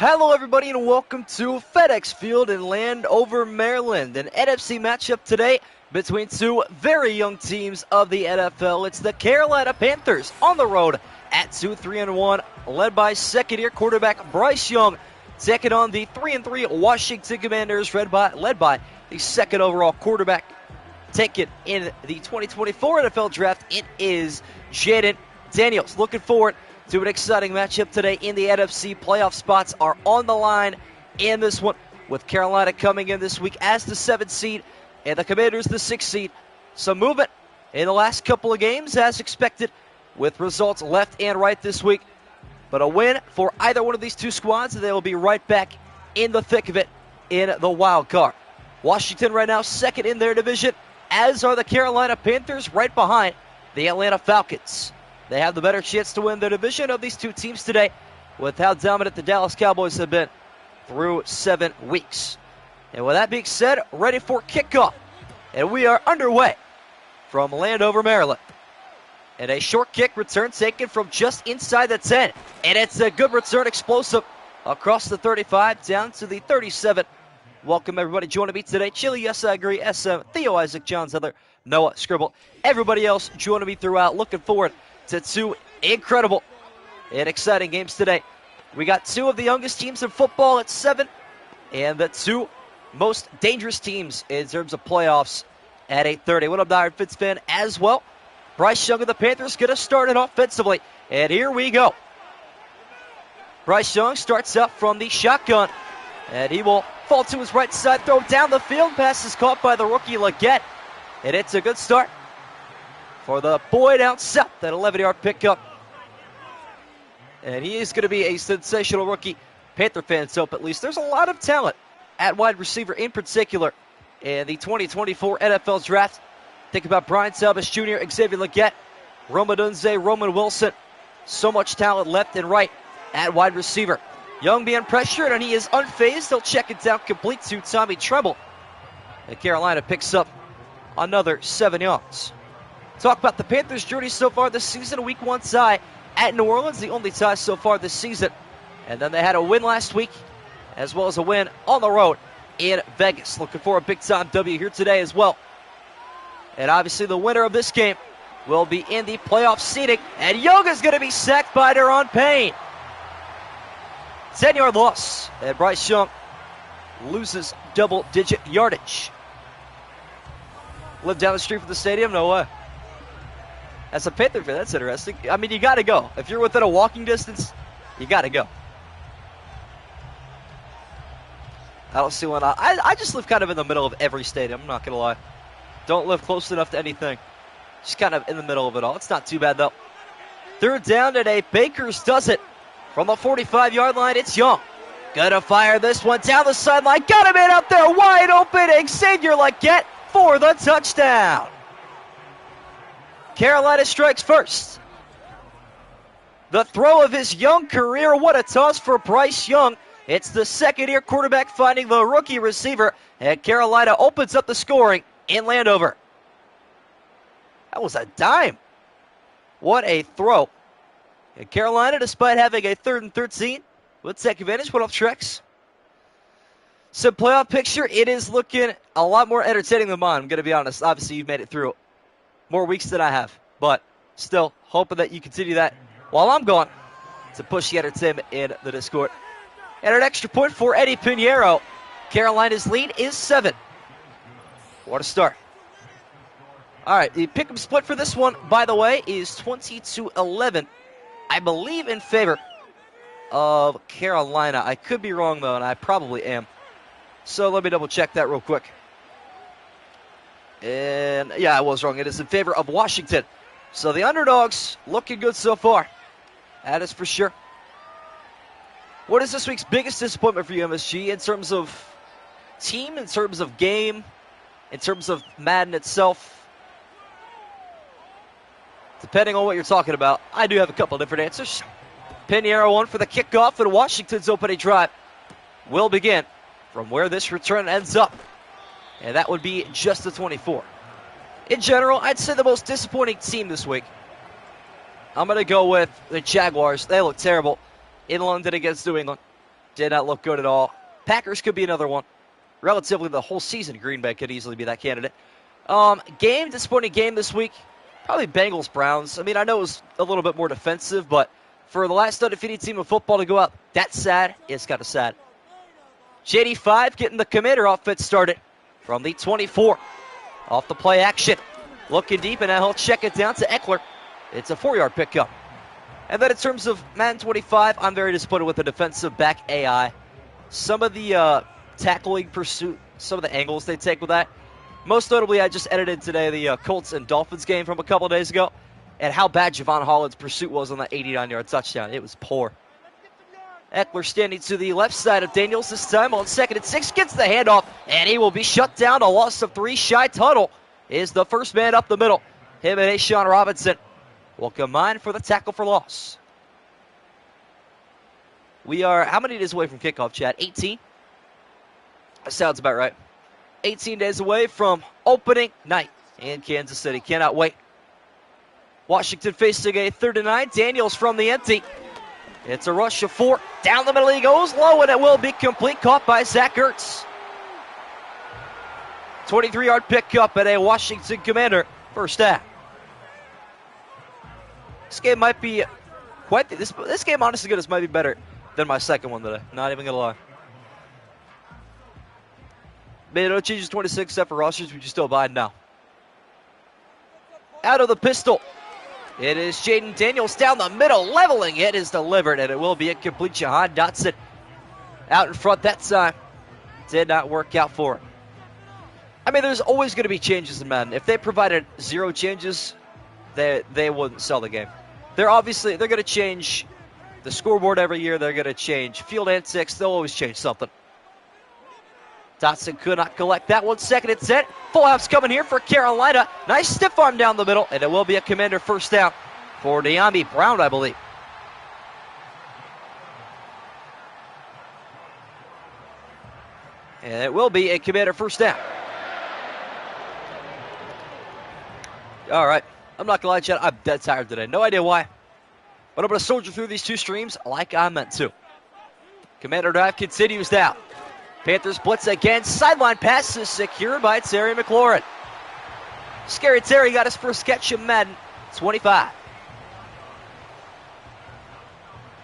Hello everybody and welcome to FedEx Field in Landover, Maryland. An NFC matchup today between two very young teams of the NFL. It's the Carolina Panthers on the road at 2-3-1, led by second-year quarterback Bryce Young, taking on the 3-3 Washington Commanders, led by the second overall quarterback taken in the 2024 NFL Draft. It is Jaden Daniels. Looking forward to an exciting matchup today in the NFC. Playoff spots are on the line in this one, with Carolina coming in this week as the 7th seed and the Commanders the 6th seed. Some movement in the last couple of games as expected, with results left and right this week. But a win for either one of these two squads, and they will be right back in the thick of it in the wild card. Washington right now second in their division, as are the Carolina Panthers right behind the Atlanta Falcons. They have the better chance to win their division of these two teams today, with how dominant the Dallas Cowboys have been through 7 weeks. And with that being said, ready for kickoff. And we are underway from Landover, Maryland. And a short kick return taken from just inside the 10. And it's a good return, explosive, across the 35 down to the 37. Welcome everybody joining me today. Chili, yes I agree, SM, Theo Isaac, John Zeller, Noah Scribble, everybody else joining me throughout. Looking forward to two incredible and exciting games today. We got two of the youngest teams in football at 7, and the two most dangerous teams in terms of playoffs at 8:30. What up, Iron Fitz fan as well. Bryce Young of the Panthers going to start it offensively, and here we go. Bryce Young starts out from the shotgun, and he will fall to his right side, throw down the field. Pass is caught by the rookie Leggett, and it's a good start for the boy down south. That 11-yard pickup. And he is going to be a sensational rookie. Panther fans hope at least. There's a lot of talent at wide receiver in particular in the 2024 NFL Draft. Think about Brian Talbot Jr., Xavier Leggett, Rome Odunze, Roman Wilson. So much talent left and right at wide receiver. Young being pressured, and he is unfazed. He'll check it down complete to Tommy Treble. And Carolina picks up another 7 yards. Talk about the Panthers' journey so far this season. A Week 1 tie at New Orleans, the only tie so far this season. And then they had a win last week, as well as a win on the road in Vegas. Looking for a big-time W here today as well. And obviously the winner of this game will be in the playoff seeding. And Young is going to be sacked by Deron Payne. 10-yard loss. And Bryce Young loses double-digit yardage. Live down the street from the stadium? No way. As a Panther fan, that's interesting. I mean, you got to go. If you're within a walking distance, you got to go. I don't see one. I just live kind of in the middle of every stadium, I'm not going to lie. Don't live close enough to anything. Just kind of in the middle of it all. It's not too bad, though. Third down today. Bakers does it. From the 45-yard line, it's Young. Gonna fire this one down the sideline. Got him in out there wide open. Xavier Leggett for the touchdown. Carolina strikes first. The throw of his young career. What a toss for Bryce Young. It's the second-year quarterback finding the rookie receiver, and Carolina opens up the scoring in Landover. That was a dime. What a throw. And Carolina, despite having a 3rd and 13, will take advantage. What up, Trex? So playoff picture, it is looking a lot more entertaining than mine, I'm going to be honest. Obviously, you've made it through more weeks than I have, but still hoping that you continue that while I'm gone to push the entertainment in the Discord. And an extra point for Eddie Pinheiro. Carolina's lead is 7. What a start. All right, the pick-em split for this one, by the way, is 20-11. I believe in favor of Carolina. I could be wrong, though, and I probably am. So let me double-check that real quick. And, yeah, I was wrong. It is in favor of Washington. So the underdogs looking good so far. That is for sure. What is this week's biggest disappointment for you, MSG, in terms of team, in terms of game, in terms of Madden itself? Depending on what you're talking about, I do have a couple different answers. Pinheiro one for the kickoff, and Washington's opening drive will begin from where this return ends up. And that would be just the 24. In general, I'd say the most disappointing team this week. I'm going to go with the Jaguars. They look terrible in London against New England. Did not look good at all. Packers could be another one. Relatively the whole season, Green Bay could easily be that candidate. Disappointing game this week. Probably Bengals-Browns. I mean, I know it was a little bit more defensive, but for the last undefeated team of football to go out, that's sad. It's kind of sad. JD5 getting the Commander offense started from the 24. Off the play action. Looking deep, and now he'll check it down to Eckler. It's a 4-yard pickup. And then in terms of Madden 25, I'm very disappointed with the defensive back AI. Some of the tackling pursuit, some of the angles they take with that. Most notably, I just edited today the Colts and Dolphins game from a couple days ago, and how bad Javon Holland's pursuit was on that 89-yard touchdown. It was poor. Eckler standing to the left side of Daniels this time on 2nd and 6, gets the handoff, and he will be shut down. A loss of 3. Shy Tuttle is the first man up the middle. Him and Ashawn Robinson will combine for the tackle for loss. We are, how many days away from kickoff, Chad? 18? That sounds about right. 18 days away from opening night in Kansas City. Cannot wait. Washington facing a 3rd and 9. Daniels from the empty. It's a rush of 4. Down the middle he goes, low, and it will be complete. Caught by Zach Ertz. 23-yard pickup at a Washington Commander first half. This game might be quite, this game, honestly, goodness, might be better than my second one today. Not even going to lie. Made no changes 26 except for rosters, which you still buying now. Out of the pistol. It is Jaden Daniels down the middle. Leveling it is delivered, and it will be incomplete. Jahan Dotson out in front that time. Did not work out for him. I mean, there's always going to be changes in Madden. If they provided 0 changes, they wouldn't sell the game. They're going to change the scoreboard every year. They're going to change field antics. They'll always change something. Dotson could not collect that one. 2nd and 10. Full house coming here for Carolina. Nice stiff arm down the middle, and it will be a Commander first down for De'Ami Brown, I believe. And it will be a Commander first down. All right. I'm not going to lie, Chad. I'm dead tired today. No idea why. But I'm going to soldier through these 2 streams like I meant to. Commander drive continues now. Panthers blitz again. Sideline pass is secured by Terry McLaurin. Scary Terry got his first catch of Madden 25.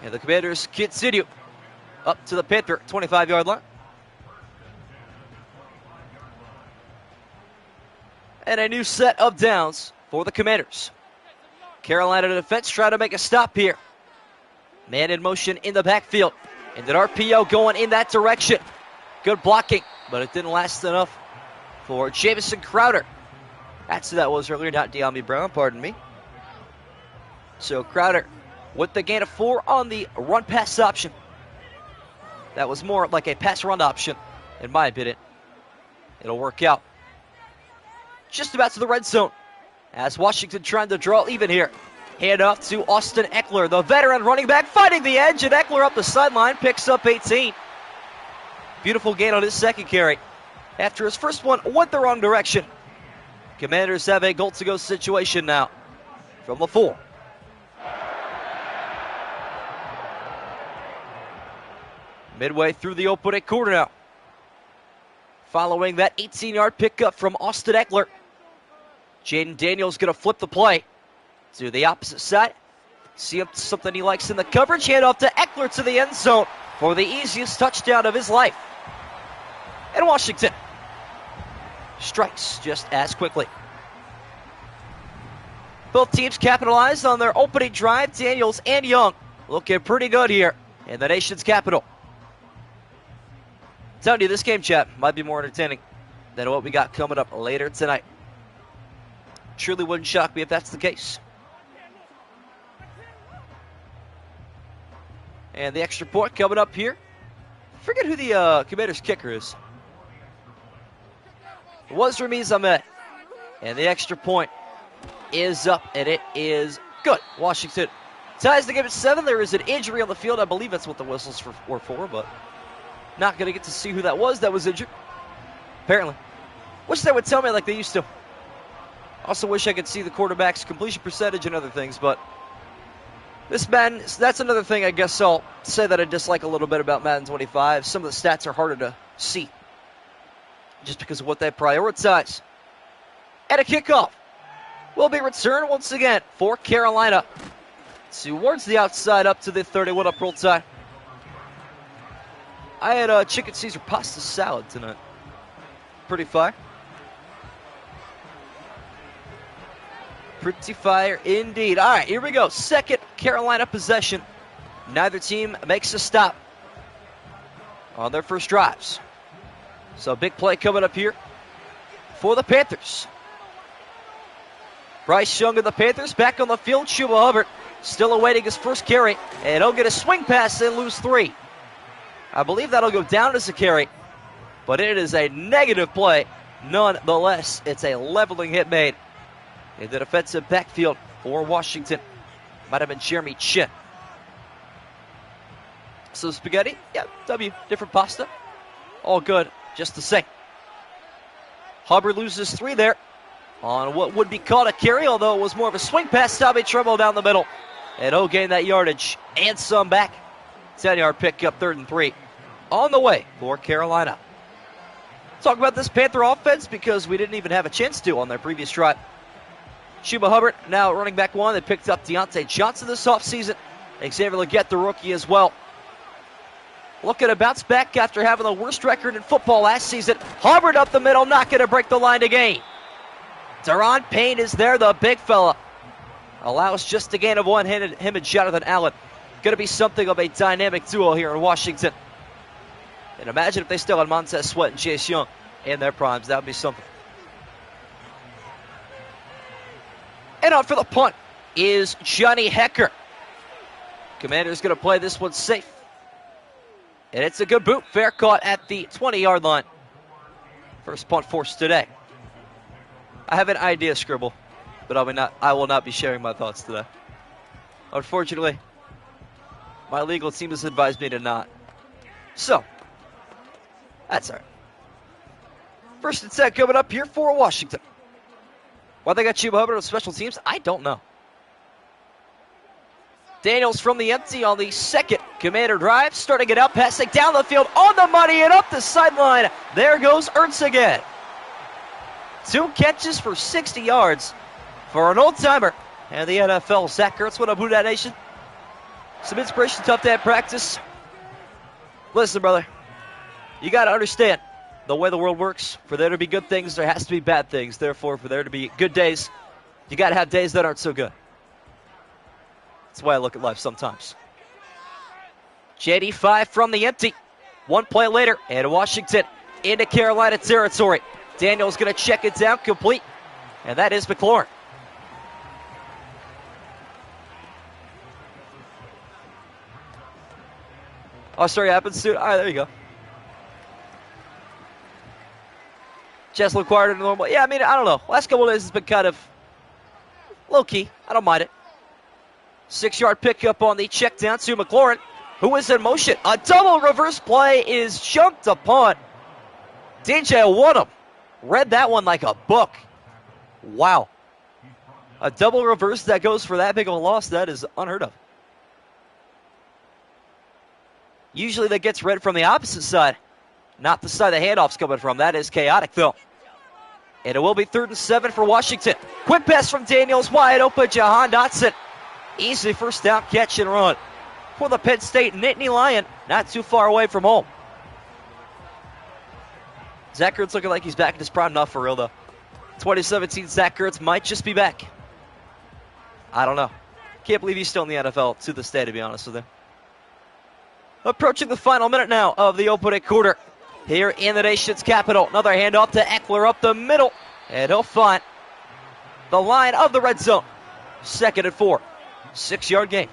And the Commanders continue up to the Panther 25-yard line. And a new set of downs for the Commanders. Carolina defense trying to make a stop here. Man in motion in the backfield. And an RPO going in that direction. Good blocking, but it didn't last enough for Jamison Crowder. That's who that was earlier, not De'Ami Brown, pardon me. So Crowder with the gain of 4 on the run-pass option. That was more like a pass-run option, in my opinion. It'll work out. Just about to the red zone, as Washington trying to draw even here. Hand off to Austin Eckler, the veteran running back, finding the edge, and Eckler up the sideline, picks up 18. Beautiful gain on his second carry. After his first one went the wrong direction. Commanders have a goal-to-go situation now from the 4. Midway through the opening quarter now. Following that 18-yard pickup from Austin Eckler. Jaden Daniels going to flip the play to the opposite side. See something he likes in the coverage. Hand off to Eckler to the end zone for the easiest touchdown of his life. And Washington strikes just as quickly. Both teams capitalized on their opening drive. Daniels and Young looking pretty good here in the nation's capital. I'm telling you, this game, chat, might be more entertaining than what we got coming up later tonight. Truly wouldn't shock me if that's the case. And the extra point coming up here. Forget who the Commanders kicker is. It was Ramiz Ahmed. And the extra point is up, and it is good. Washington ties the game at 7. There is an injury on the field. I believe that's what the whistles were for, but not going to get to see who that was injured. Apparently. Wish they would tell me like they used to. Also wish I could see the quarterback's completion percentage and other things, but This Madden, that's another thing I guess I'll say that I dislike a little bit about Madden 25. Some of the stats are harder to see just because of what they prioritize. And a kickoff will be returned once again for Carolina towards the outside up to the 31 up roll tide. I had a chicken Caesar pasta salad tonight. Pretty fire. Pretty fire indeed. All right, here we go. Second Carolina possession. Neither team makes a stop on their first drives. So big play coming up here for the Panthers. Bryce Young of the Panthers back on the field. Chuba Hubbard still awaiting his first carry. And he'll get a swing pass and lose 3. I believe that'll go down as a carry. But it is a negative play. Nonetheless, it's a leveling hit made in the defensive backfield for Washington. Might have been Jeremy Chin. So spaghetti, yeah, W, different pasta. All good, just the same. Hubbard loses 3 there on what would be called a carry, although it was more of a swing pass. Tommy Tremble down the middle. And he'll gain that yardage and some back. 10-yard pickup, 3rd and 3. On the way for Carolina. Talk about this Panther offense because we didn't even have a chance to on their previous drive. Chuba Hubbard now running back 1. They picked up Deontay Johnson this offseason. Xavier Legette, the rookie, as well. Looking to bounce back after having the worst record in football last season. Hubbard up the middle, not going to break the line to gain. Daron Payne is there, the big fella. Allows just a gain of 1, him and Jonathan Allen. Going to be something of a dynamic duo here in Washington. And imagine if they still had Montez Sweat and Chase Young in their primes. That would be something. And out for the punt is Johnny Hecker. Commander's going to play this one safe. And it's a good boot. Fair caught at the 20-yard line. First punt forced today. I have an idea, Scribble, but I will not be sharing my thoughts today. Unfortunately, my legal team has advised me to not. So, that's all right. 1st and 10 coming up here for Washington. Why they got Chuba Hubbard on special teams, I don't know. Daniels from the empty on the second Commander drive. Starting it out, passing down the field on the money and up the sideline. There goes Ertz again. 2 catches for 60 yards for an old-timer. And the NFL, Zach Ertz, what up, Who Dat Nation? Some inspiration, tough day at practice. Listen, brother, you got to understand the way the world works. For there to be good things, there has to be bad things. Therefore, for there to be good days, you got to have days that aren't so good. That's the way I look at life sometimes. JD5 from the empty. 1 play later, and Washington into Carolina territory. Daniel's going to check it down, complete. And that is McLaurin. Oh, sorry, happens to. All right, there you go. Just required in normal. Yeah, I mean, I don't know. Last couple of days has been kind of low-key. I don't mind it. 6-yard pickup on the check down to McLaurin, who is in motion. A double reverse play is jumped upon. DJ Wonnum read that one like a book. Wow. A double reverse that goes for that big of a loss, that is unheard of. Usually that gets read from the opposite side, not the side the handoff's coming from. That is chaotic, though. And it will be 3rd and 7 for Washington. Quick pass from Daniels, wide open, Jahan Dotson. Easy first down catch and run for the Penn State Nittany Lion, not too far away from home. Zach Ertz looking like he's back in his prime, not for real, though. 2017 Zach Ertz might just be back. I don't know. Can't believe he's still in the NFL to this day, to be honest with you. Approaching the final minute now of the opening quarter here in the nation's capital. Another handoff to Eckler up the middle, and he'll find the line of the red zone. 2nd and 4. 6-yard gain.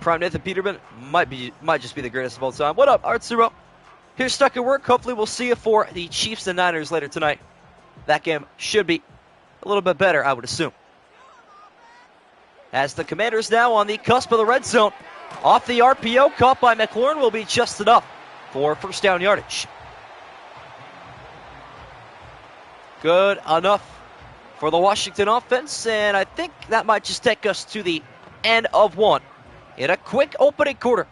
Prime Nathan Peterman might just be the greatest of all time. What up, Artsuro? Here's stuck at work. Hopefully we'll see you for the Chiefs and Niners later tonight. That game should be a little bit better, I would assume. As the Commanders now on the cusp of the red zone. Off the RPO, caught by McLaurin, will be just enough for first down yardage. Good enough for the Washington offense, and I think that might just take us to the end of one in a quick opening quarter.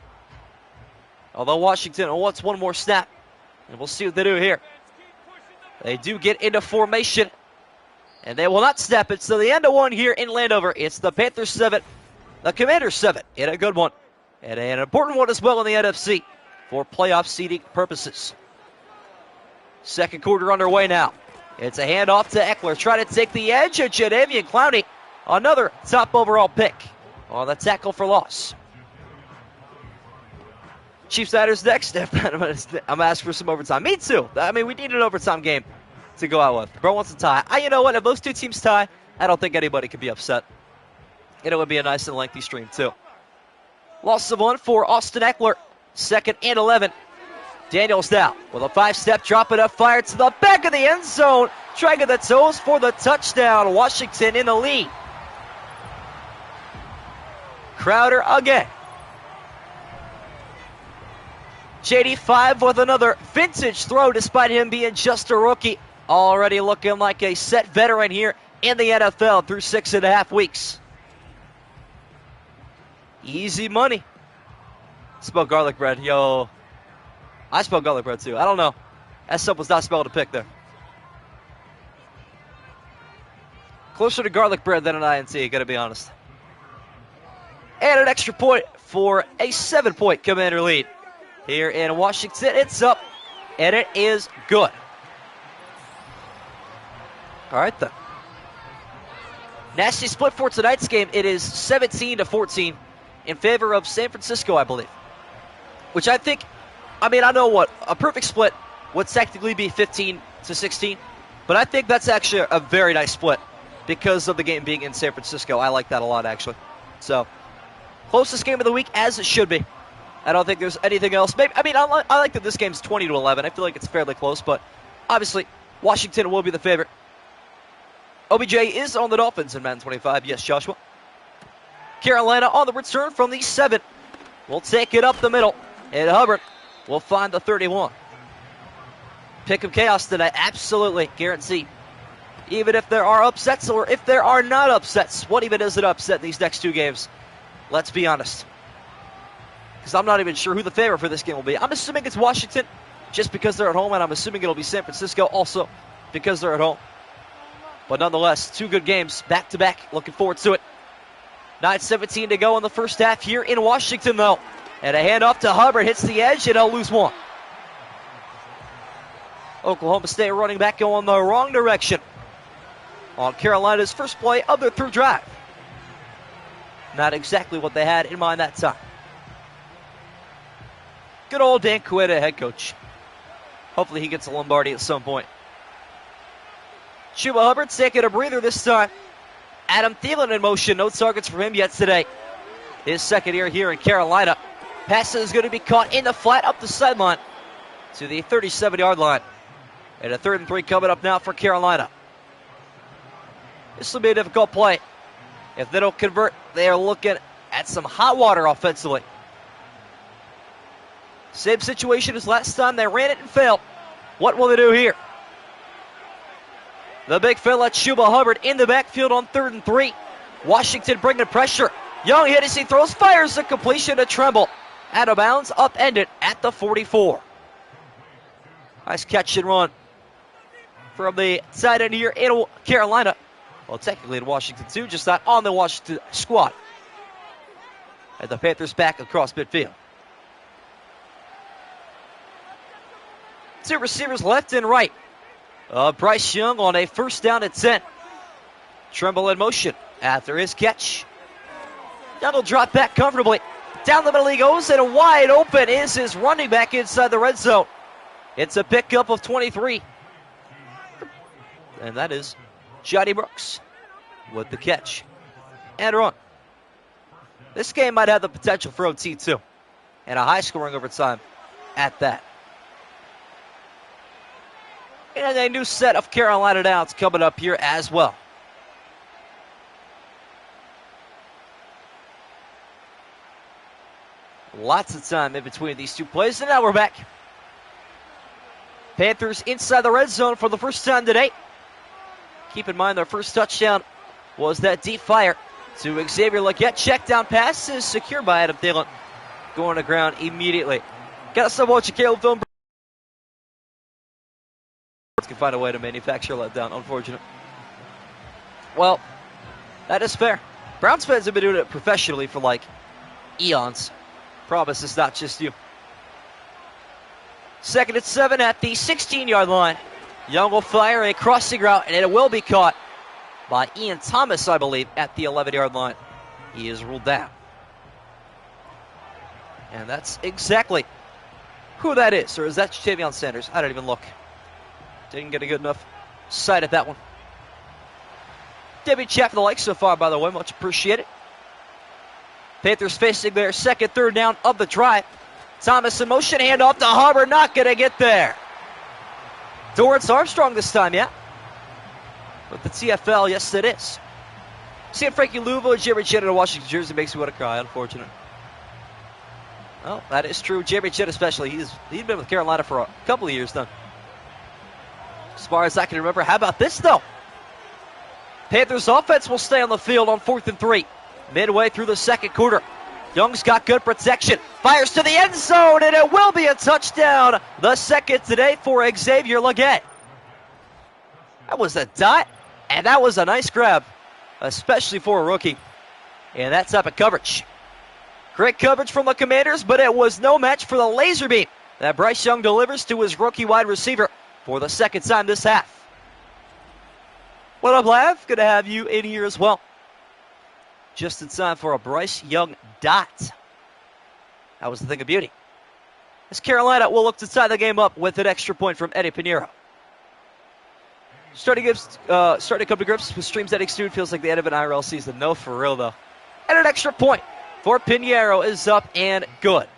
Although Washington wants one more snap, and we'll see what they do here. They do get into formation, and they will not snap it. So the end of one here in Landover. It's the Panthers 7, the Commanders 7 in a good one, and an important one as well in the NFC for playoff seeding purposes. Second quarter underway now. It's a handoff to Eckler, trying to take the edge of Jadeveon Clowney, another top overall pick on the tackle for loss. Chiefs Niners next. I'm asking for some overtime. Me too. I mean, we need an overtime game to go out with. Bro wants to tie. You know what? If those two teams tie, I don't think anybody could be upset. And it would be a nice and lengthy stream, too. Loss of one for Austin Eckler. 2nd and 11. Daniels now with a 5-step drop it up, fire to the back of the end zone. Dragging the toes for the touchdown. Washington in the lead. Crowder again. JD5 with another vintage throw despite him being just a rookie. Already looking like a set veteran here in the NFL through 6.5 weeks. Easy money. Spelled garlic bread. Yo. I spelled garlic bread too. I don't know. That stuff was not spelled a pick there. Closer to garlic bread than an INT, gotta be honest. And an extra point for a 7-point Commander lead. Here in Washington, it's up, and it is good. All right, then. Nasty split for tonight's game. It is 17-14 in favor of San Francisco, I believe. Which I think, I know what, a perfect split would technically be 15-16, but I think that's actually a very nice split because of the game being in San Francisco. I like that a lot, actually. So, closest game of the week, as it should be. I don't think there's anything else. Maybe, I like that this game's 20-11. I feel like it's fairly close, but obviously Washington will be the favorite. OBJ is on the Dolphins in Madden 25. Yes, Joshua. Carolina on the return from the 7. We'll take it up the middle, and Hubbard will find the 31. Pick 'em chaos tonight, absolutely guaranteed. Even if there are upsets or if there are not upsets, what even is an upset in these next two games? Let's be honest. Because I'm not even sure who the favorite for this game will be. I'm assuming it's Washington just because they're at home, and I'm assuming it'll be San Francisco also because they're at home. But nonetheless, two good games back-to-back. Looking forward to it. 9:17 to go in the first half here in Washington, though. And a handoff to Hubbard hits the edge, and he'll lose one. Oklahoma State running back going the wrong direction on Carolina's first play of their third drive. Not exactly what they had in mind that time. Good old Dan Cueta, head coach. Hopefully he gets a Lombardi at some point. Chuba Hubbard's taking a breather this time. Adam Thielen in motion. No targets for him yet today. His second year here in Carolina. Pass is going to be caught in the flat up the sideline to the 37-yard line. And a 3rd and 3 coming up now for Carolina. This will be a difficult play. If they don't convert, they are looking at some hot water offensively. Same situation as last time. They ran it and failed. What will they do here? The big fella, Chuba Hubbard, in the backfield on 3rd and 3. Washington bringing pressure. Young hit as he throws, fires the completion to Tremble. Out of bounds, upended at the 44. Nice catch and run from the side end here in Carolina. Well, technically in Washington too, just not on the Washington squad. And the Panthers back across midfield. Two receivers left and right. Bryce Young on a 1st down and 10. Tremble in motion after his catch. Young will drop back comfortably. Down the middle he goes, and wide open is his running back inside the red zone. It's a pickup of 23. And that is Johnny Brooks with the catch and run. This game might have the potential for OT too, and a high-scoring overtime at that. And a new set of Carolina downs coming up here as well. Lots of time in between these two plays, and now we're back. Panthers inside the red zone for the first time today. Keep in mind, their first touchdown was that deep fire to Xavier Legette. Check down pass is secured by Adam Thielen. Going to ground immediately. Got to stop watching Caleb film. Can find a way to manufacture a letdown. Unfortunate. Well, that is fair. Browns fans have been doing it professionally for like eons. Promise it's not just you. 2nd and 7 at the 16-yard line. Young will fire a crossing route, and it will be caught by Ian Thomas, I believe, at the 11-yard line. He is ruled down. And that's exactly who that is. Or is that Jatavion Sanders? I don't even look. Didn't get a good enough sight at that one. Debbie chat for the like so far, by the way. Much appreciated. Panthers facing their second, third down of the drive. Thomas in motion, handoff to Hubbard, not going to get there. Dorrance Armstrong this time, yeah. With the TFL, yes it is. Seeing Frankie Louvo, Jerry Jett in a Washington jersey makes me want to cry, unfortunate. Well, that is true. Jerry Jett especially. He's been with Carolina for a couple of years now. As far as I can remember. How about this, though? Panthers offense will stay on the field on 4th and 3. Midway through the second quarter. Young's got good protection. Fires to the end zone, and it will be a touchdown. The second today for Xavier Legette. That was a dot, and that was a nice grab, especially for a rookie. And that type of coverage. Great coverage from the Commanders, but it was no match for the laser beam that Bryce Young delivers to his rookie wide receiver for the second time this half. What up, Lav? Good to have you in here as well. Just in time for a Bryce Young dot. That was the thing of beauty. As Carolina will look to tie the game up with an extra point from Eddie Pinheiro. Starting to come to grips with streams that exude feels like the end of an IRL season. No, for real, though. And an extra point for Pinheiro is up and good.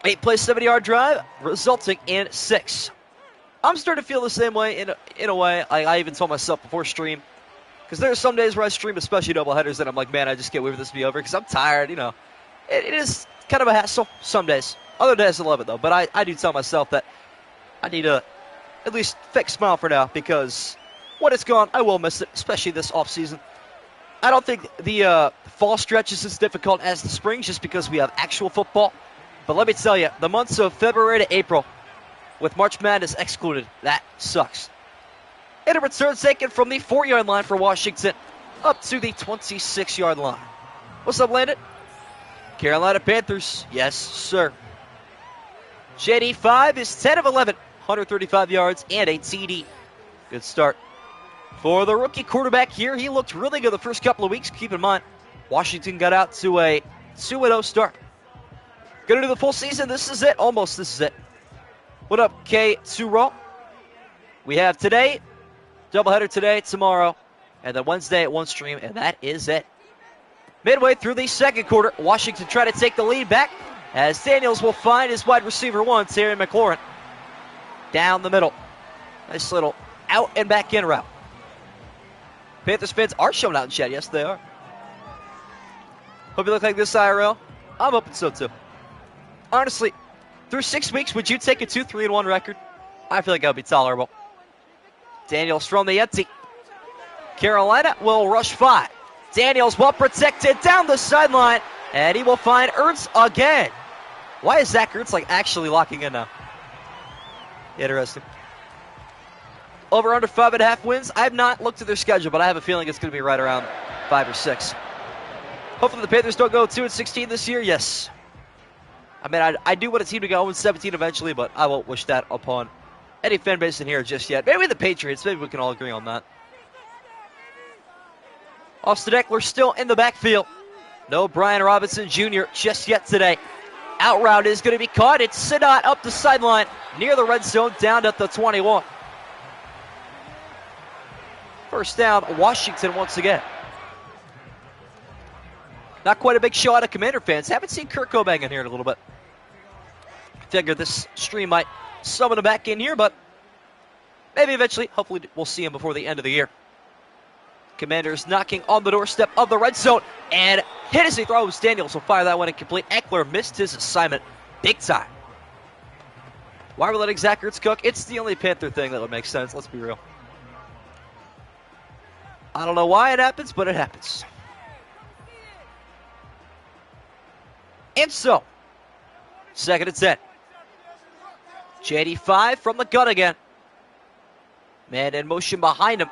8-play, 70-yard drive, resulting in 6. I'm starting to feel the same way in a way. I even told myself before stream, because there are some days where I stream, especially doubleheaders, that I'm like, man, I just can't wait for this to be over because I'm tired, you know. It is kind of a hassle some days. Other days I love it, though. But I do tell myself that I need to at least fake smile for now, because when it's gone, I will miss it, especially this offseason. I don't think the fall stretch is as difficult as the spring just because we have actual football. But let me tell you, the months of February to April, with March Madness excluded, that sucks. And a return taken from the 4-yard line for Washington up to the 26-yard line. What's up, Landon? Carolina Panthers, yes, sir. JD5 is 10 of 11, 135 yards and a TD. Good start for the rookie quarterback here. He looked really good the first couple of weeks. Keep in mind, Washington got out to a 2-0 start. Gonna do the full season. This is it. Almost this is it. What up, K2 We have today, doubleheader today, tomorrow, and then Wednesday at 1 stream, and that is it. Midway through the second quarter, Washington try to take the lead back as Daniels will find his wide receiver 1, Terry McLaurin, down the middle. Nice little out and back in route. Panthers fans are showing out in chat. Yes, they are. Hope you look like this IRL. I'm hoping so, too. Honestly, through 6 weeks, would you take a 2-3-1 record? I feel like that would be tolerable. Daniels from the empty. Carolina will rush 5. Daniels well protected down the sideline, and he will find Ertz again. Why is Zach Ertz like actually locking in now? Interesting. Over under 5.5 wins. I have not looked at their schedule, but I have a feeling it's going to be right around 5 or 6. Hopefully the Panthers don't go 2-16 this year. Yes. I mean, I do want a team to go 0-17 eventually, but I won't wish that upon any fan base in here just yet. Maybe the Patriots. Maybe we can all agree on that. Austin Eckler still in the backfield. No Brian Robinson Jr. just yet today. Out route is going to be caught. It's Sinnott up the sideline near the red zone down at the 21. First down, Washington once again. Not quite a big show out of Commander fans. Haven't seen Kurt Cobain in here in a little bit. Figured this stream might summon him back in here, but maybe eventually, hopefully we'll see him before the end of the year. Commanders knocking on the doorstep of the red zone, and hit as he throws. Daniels will fire that one incomplete. Eckler missed his assignment big time. Why are we letting Zach Ertz cook? It's the only Panther thing that would make sense. Let's be real. I don't know why it happens, but it happens. And so, 2nd and 10. J85 from the gun again. Man in motion behind him.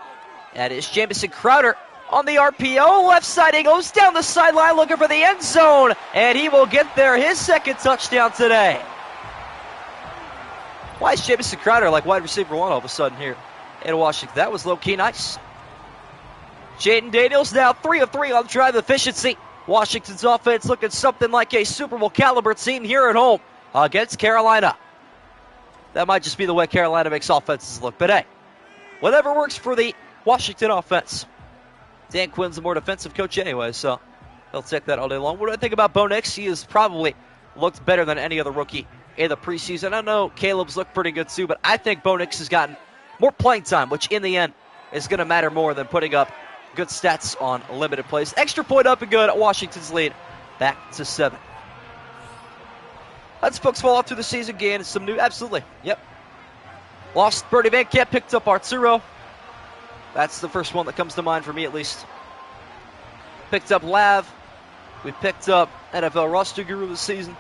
That is Jamison Crowder on the RPO. Left side, he goes down the sideline looking for the end zone. And he will get there. His 2nd touchdown today. Why is Jamison Crowder like wide receiver 1 all of a sudden here in Washington? That was low-key nice. Jaden Daniels now 3 of 3 on drive efficiency. Washington's offense looking something like a Super Bowl caliber team here at home against Carolina. That might just be the way Carolina makes offenses look. But hey, whatever works for the Washington offense. Dan Quinn's a more defensive coach anyway, so he'll take that all day long. What do I think about Bo Nix? He has probably looked better than any other rookie in the preseason. I know Caleb's looked pretty good too, but I think Bo Nix has gotten more playing time, which in the end is going to matter more than putting up good stats on limited plays. Extra point up and good. Washington's lead back to 7. Let's folks fall off through the season. Gain some new. Absolutely. Yep. Lost Bernie Van Camp. Picked up Arturo. That's the first one that comes to mind for me, at least. Picked up Lav. We picked up NFL roster guru this season.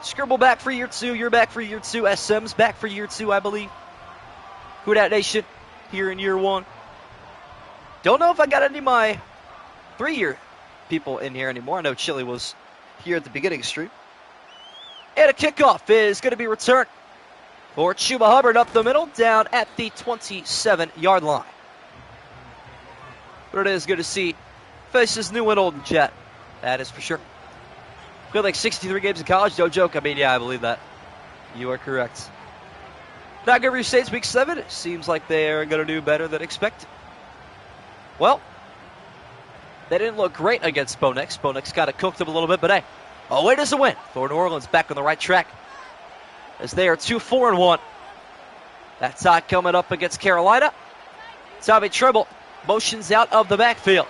Scribble back for year 2. You're back for year 2. SM's back for year 2, I believe. Who Dat Nation here in year 1. Don't know if I got any of my 3-year people in here anymore. I know Chili was here at the beginning of the stream. And a kickoff is going to be returned for Chuba Hubbard up the middle, down at the 27-yard line. But it is good to see faces new and old in chat. That is for sure. Played like 63 games in college, no joke. I mean, yeah, I believe that. You are correct. Niagara State's week 7. It seems like they are going to do better than expected. Well, they didn't look great against Bo Nix. Bo Nix kind of cooked them a little bit, but hey, a win is a win for New Orleans, back on the right track as they are 2-4-1. That tie coming up against Carolina. Tommy Tremble motions out of the backfield.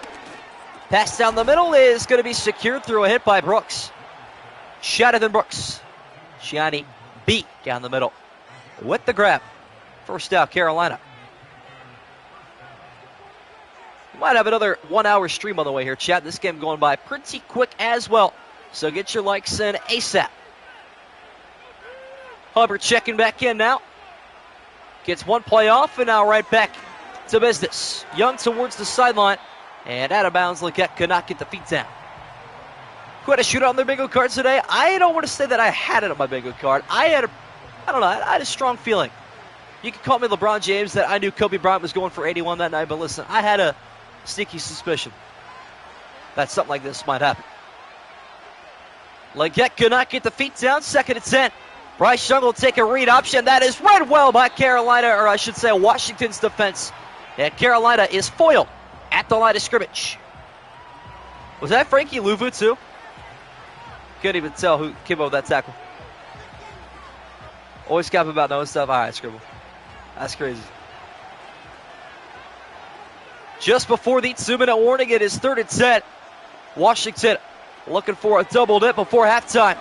Pass down the middle is going to be secured through a hit by Brooks. Jonathan Brooks. Johnny B down the middle with the grab. First out, Carolina. We might have another 1-hour stream on the way here, chat. This game going by pretty quick as well, so get your likes in ASAP. Hubbard checking back in now. Gets one play off, and now right back to business. Young towards the sideline, and out of bounds. Leggett could not get the feet down. Quite a shootout on their bingo card today. I don't want to say that I had it on my bingo card. I had a strong feeling. You could call me LeBron James that I knew Kobe Bryant was going for 81 that night, but listen, I had a sneaky suspicion that something like this might happen. Leggett could not get the feet down. 2nd and 10. Bryce Young will take a read option. That is read well by Carolina, or I should say Washington's defense. And Carolina is foiled at the line of scrimmage. Was that Frankie Louvu too? Couldn't even tell who came over that tackle. Always cap about knowing stuff. All right, Scribble. That's crazy. Just before the 2-minute warning, it is 3rd and 10. Washington looking for a double dip before halftime.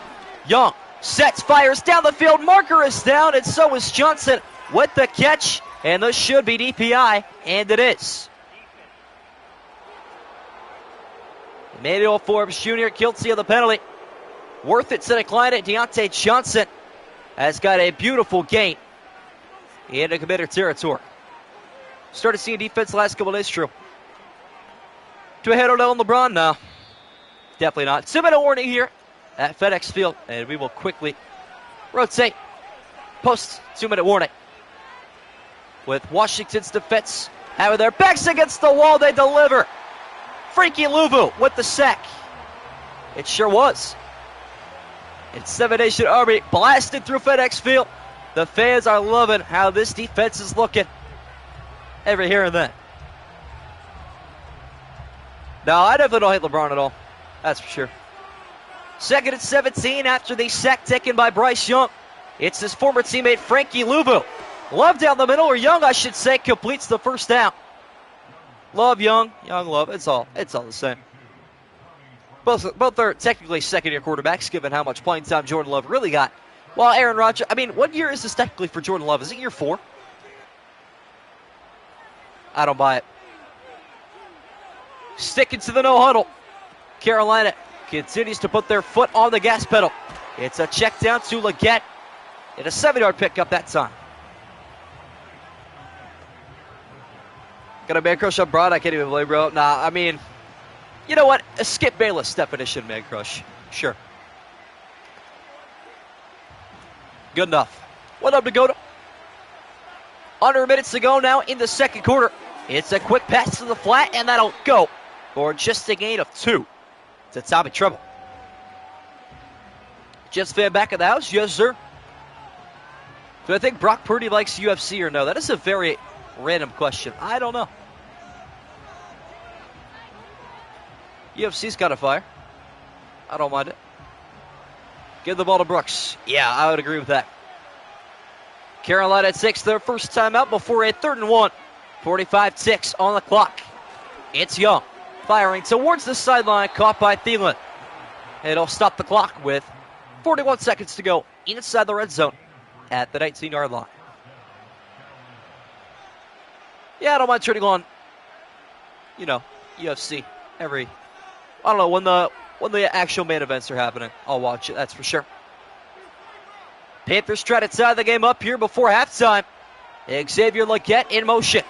Young sets, fires down the field. Marker is down, and so is Johnson with the catch. And this should be DPI, and it is. Emmanuel Forbes Jr. guilty of the penalty. Worth it to decline it. Deontay Johnson has got a beautiful gain into committed territory. Started seeing defense the last couple days, true. Do I head on LeBron? No. Definitely not. 2-minute warning here at FedEx Field, and we will quickly rotate post 2-minute warning. With Washington's defense having their backs against the wall, they deliver. Frankie Louvu with the sack. It sure was. It's 7 Nation Army blasted through FedEx Field. The fans are loving how this defense is looking every here and then. No, I definitely don't hate LeBron at all. That's for sure. 2nd and 17 after the sack taken by Bryce Young. It's his former teammate Frankie Louvu. Love down the middle, or Young, I should say, completes the first down. Love, Young, Love. It's all the same. Both are technically second-year quarterbacks, given how much playing time Jordan Love really got. While Aaron Rodgers, I mean, what year is this technically for Jordan Love? Is it year 4? I don't buy it. Sticking to the no huddle. Carolina continues to put their foot on the gas pedal. It's a check down to Leggett. And a 7-yard pickup that time. Got a man crush on Broad? I can't even believe, bro. Nah, I mean, you know what? A Skip Bayless definition man crush. Sure. Good enough. 1 up to go. Under a minute to go now in the second quarter. It's a quick pass to the flat, and that'll go for just a gain of 2 to Tommy Tremble. Jets fan back at the house? Yes, sir. Do I think Brock Purdy likes UFC or no? That is a very random question. I don't know. UFC's got a fire. I don't mind it. Give the ball to Brooks. Yeah, I would agree with that. Carolina takes their first timeout before a 3rd and 1. 45 ticks on the clock. It's Young firing towards the sideline, caught by Thielen. It'll stop the clock with 41 seconds to go inside the red zone at the 19-yard line. Yeah, I don't mind turning on, UFC every, I don't know, when the actual main events are happening. I'll watch it, that's for sure. Panthers try to tie the game up here before halftime. Xavier Leggett in motion.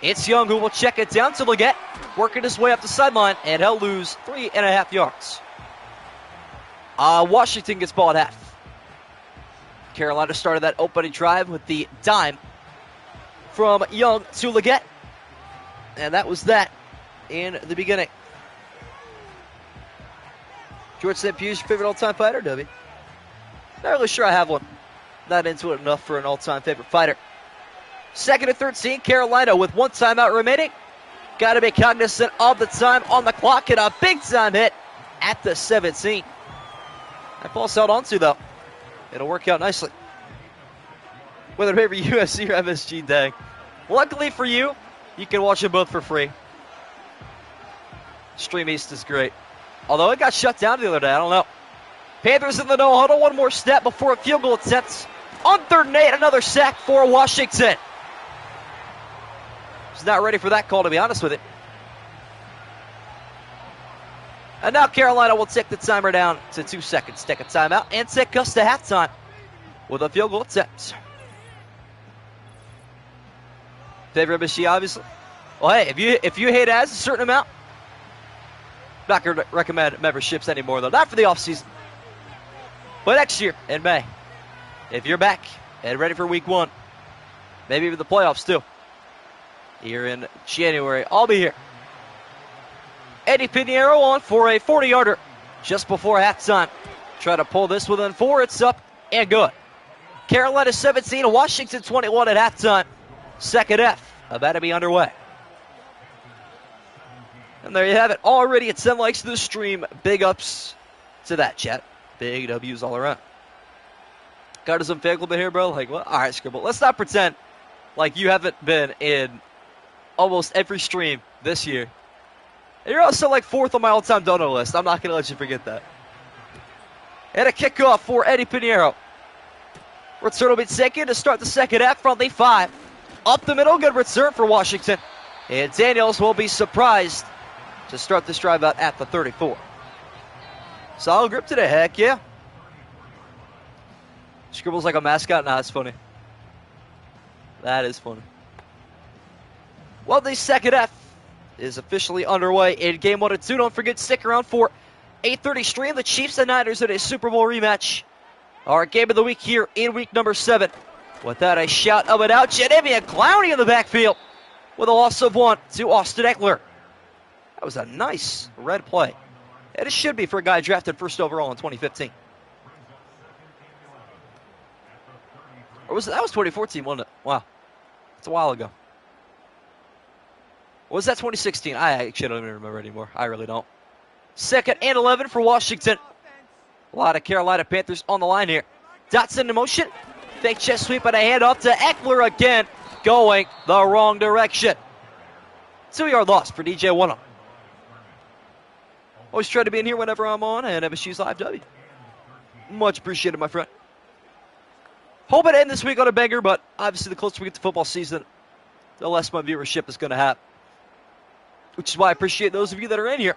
It's Young who will check it down to Leggett, working his way up the sideline, and he'll lose 3.5 yards. Washington gets ball at half. Carolina started that opening drive with the dime from Young to Leggett. And that was that in the beginning. George St. Pius, your favorite all-time fighter, W? Not really sure I have one. Not into it enough for an all-time favorite fighter. 2nd and 13, Carolina with 1 timeout remaining. Got to be cognizant of the time on the clock, and a big-time hit at the 17. That ball's held on to, though. It'll work out nicely. Whether it be UFC or MSG, dang. Luckily for you, you can watch them both for free. Stream East is great. Although it got shut down the other day, I don't know. Panthers in the no huddle, 1 more step before a field goal attempt. On 3rd and 8, another sack for Washington. He's not ready for that call, to be honest with it. And now Carolina will take the timer down to 2 seconds. Take a timeout and take us to halftime with a field goal attempt. Favorite MSG, obviously. Well, hey, if you hate ads a certain amount, I'm not going to recommend memberships anymore, though. Not for the offseason. But next year in May, if you're back and ready for week 1, maybe even the playoffs too, here in January, I'll be here. Eddie Pinheiro on for a 40-yarder just before halftime. Try to pull this within 4. It's up and good. Carolina 17, Washington 21 at halftime. Second F about to be underway. And there you have it. Already at 10 likes to the stream. Big ups to that, chat. Big W's all around. Got some fan club in here, bro? Like, what? All right, Scribble. Let's not pretend like you haven't been in almost every stream this year. And you're also like 4th on my all-time dono list. I'm not going to let you forget that. And a kickoff for Eddie Pinheiro. Return will be taken to start the second half from the 5. Up the middle, good return for Washington. And Daniels will be surprised to start this drive out at the 34. Solid grip today, heck yeah. Scribble's like a mascot? Nah, it's funny. That is funny. Well, the second half is officially underway in game 1 and 2. Don't forget, stick around for 8:30 stream. The Chiefs and Niners in a Super Bowl rematch. Our game of the week here in week number 7. Without a shout of it out, Jadavian Clowney in the backfield with a loss of 1 to Austin Eckler. That was a nice red play. And it should be for a guy drafted 1st overall in 2015. Or was it, that was 2014, wasn't it? Wow. It's a while ago. Or was that 2016? I actually don't even remember anymore. I really don't. 2nd and 11 for Washington. A lot of Carolina Panthers on the line here. Dotson in motion. Fake chest sweep and a handoff to Eckler again. Going the wrong direction. 2-yard loss for DJ Wonnum. Always try to be in here whenever I'm on and MSG's Live W. Much appreciated, my friend. Hope it end this week on a banger, but obviously the closer we get to football season, the less my viewership is going to have. Which is why I appreciate those of you that are in here.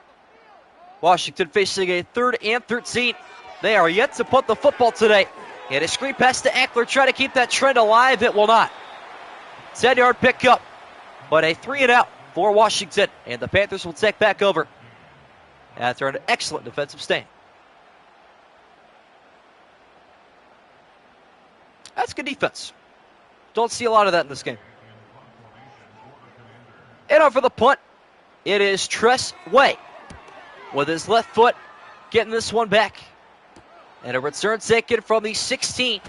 Washington facing a 3rd and 13. They are yet to punt the football today. And a screen pass to Eckler, try to keep that trend alive. It will not. 10-yard pickup, but a 3-and-out for Washington. And the Panthers will take back over after an excellent defensive stand. That's good defense. Don't see a lot of that in this game. And on for the punt, it is Tress Way with his left foot getting this one back. And a return taken from the 16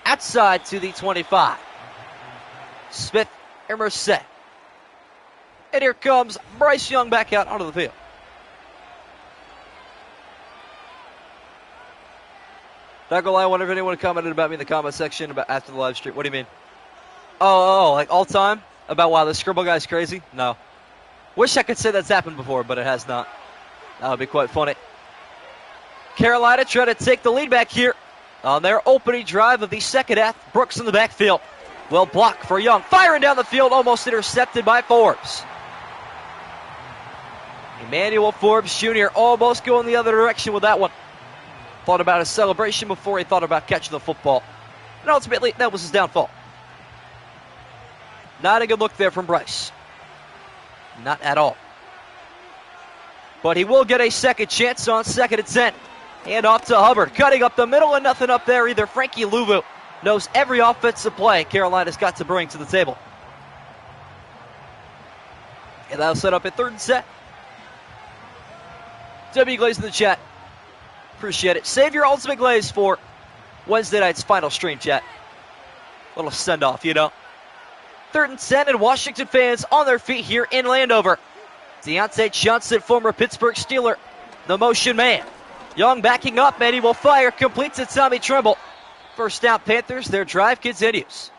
outside to the 25. Smith and Merced. And here comes Bryce Young back out onto the field. Not gonna lie, I wonder if anyone commented about me in the comment section about after the live stream. What do you mean? Oh, like all time? About, wow, this scribble guy's crazy? No. Wish I could say that's happened before, but it has not. That would be quite funny. Carolina trying to take the lead back here on their opening drive of the second half. Brooks in the backfield. Well blocked for Young. Firing down the field, almost intercepted by Forbes. Emmanuel Forbes Jr. almost going the other direction with that one. Thought about his celebration before he thought about catching the football. And ultimately, that was his downfall. Not a good look there from Bryce. Not at all. But he will get a second chance on 2nd and 10. Hand off to Hubbard. Cutting up the middle and nothing up there either. Frankie Luvu knows every offensive play Carolina's got to bring to the table. And that'll set up a 3rd and 10. W. Glaze in the chat. Appreciate it. Save your ultimate glaze for Wednesday night's final stream, chat. Little send-off, you know. 3rd and 10, and Washington fans on their feet here in Landover. Deontay Johnson, former Pittsburgh Steeler, the motion man. Young backing up, and he will fire. Complete to Tommy Tremble. First down, Panthers. Their drive continues.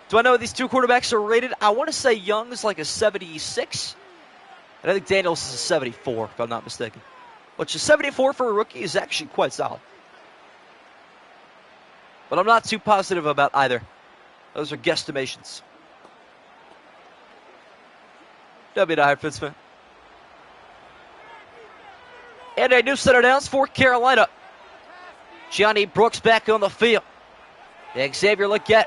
Do I know these two quarterbacks are rated? I want to say Young is like a 76. And I think Daniels is a 74, if I'm not mistaken. Which is 74 for a rookie is actually quite solid. But I'm not too positive about either. Those are guesstimations. W to Fitzman. And a new set of downs for Carolina. Johnny Brooks back on the field. Xavier Legette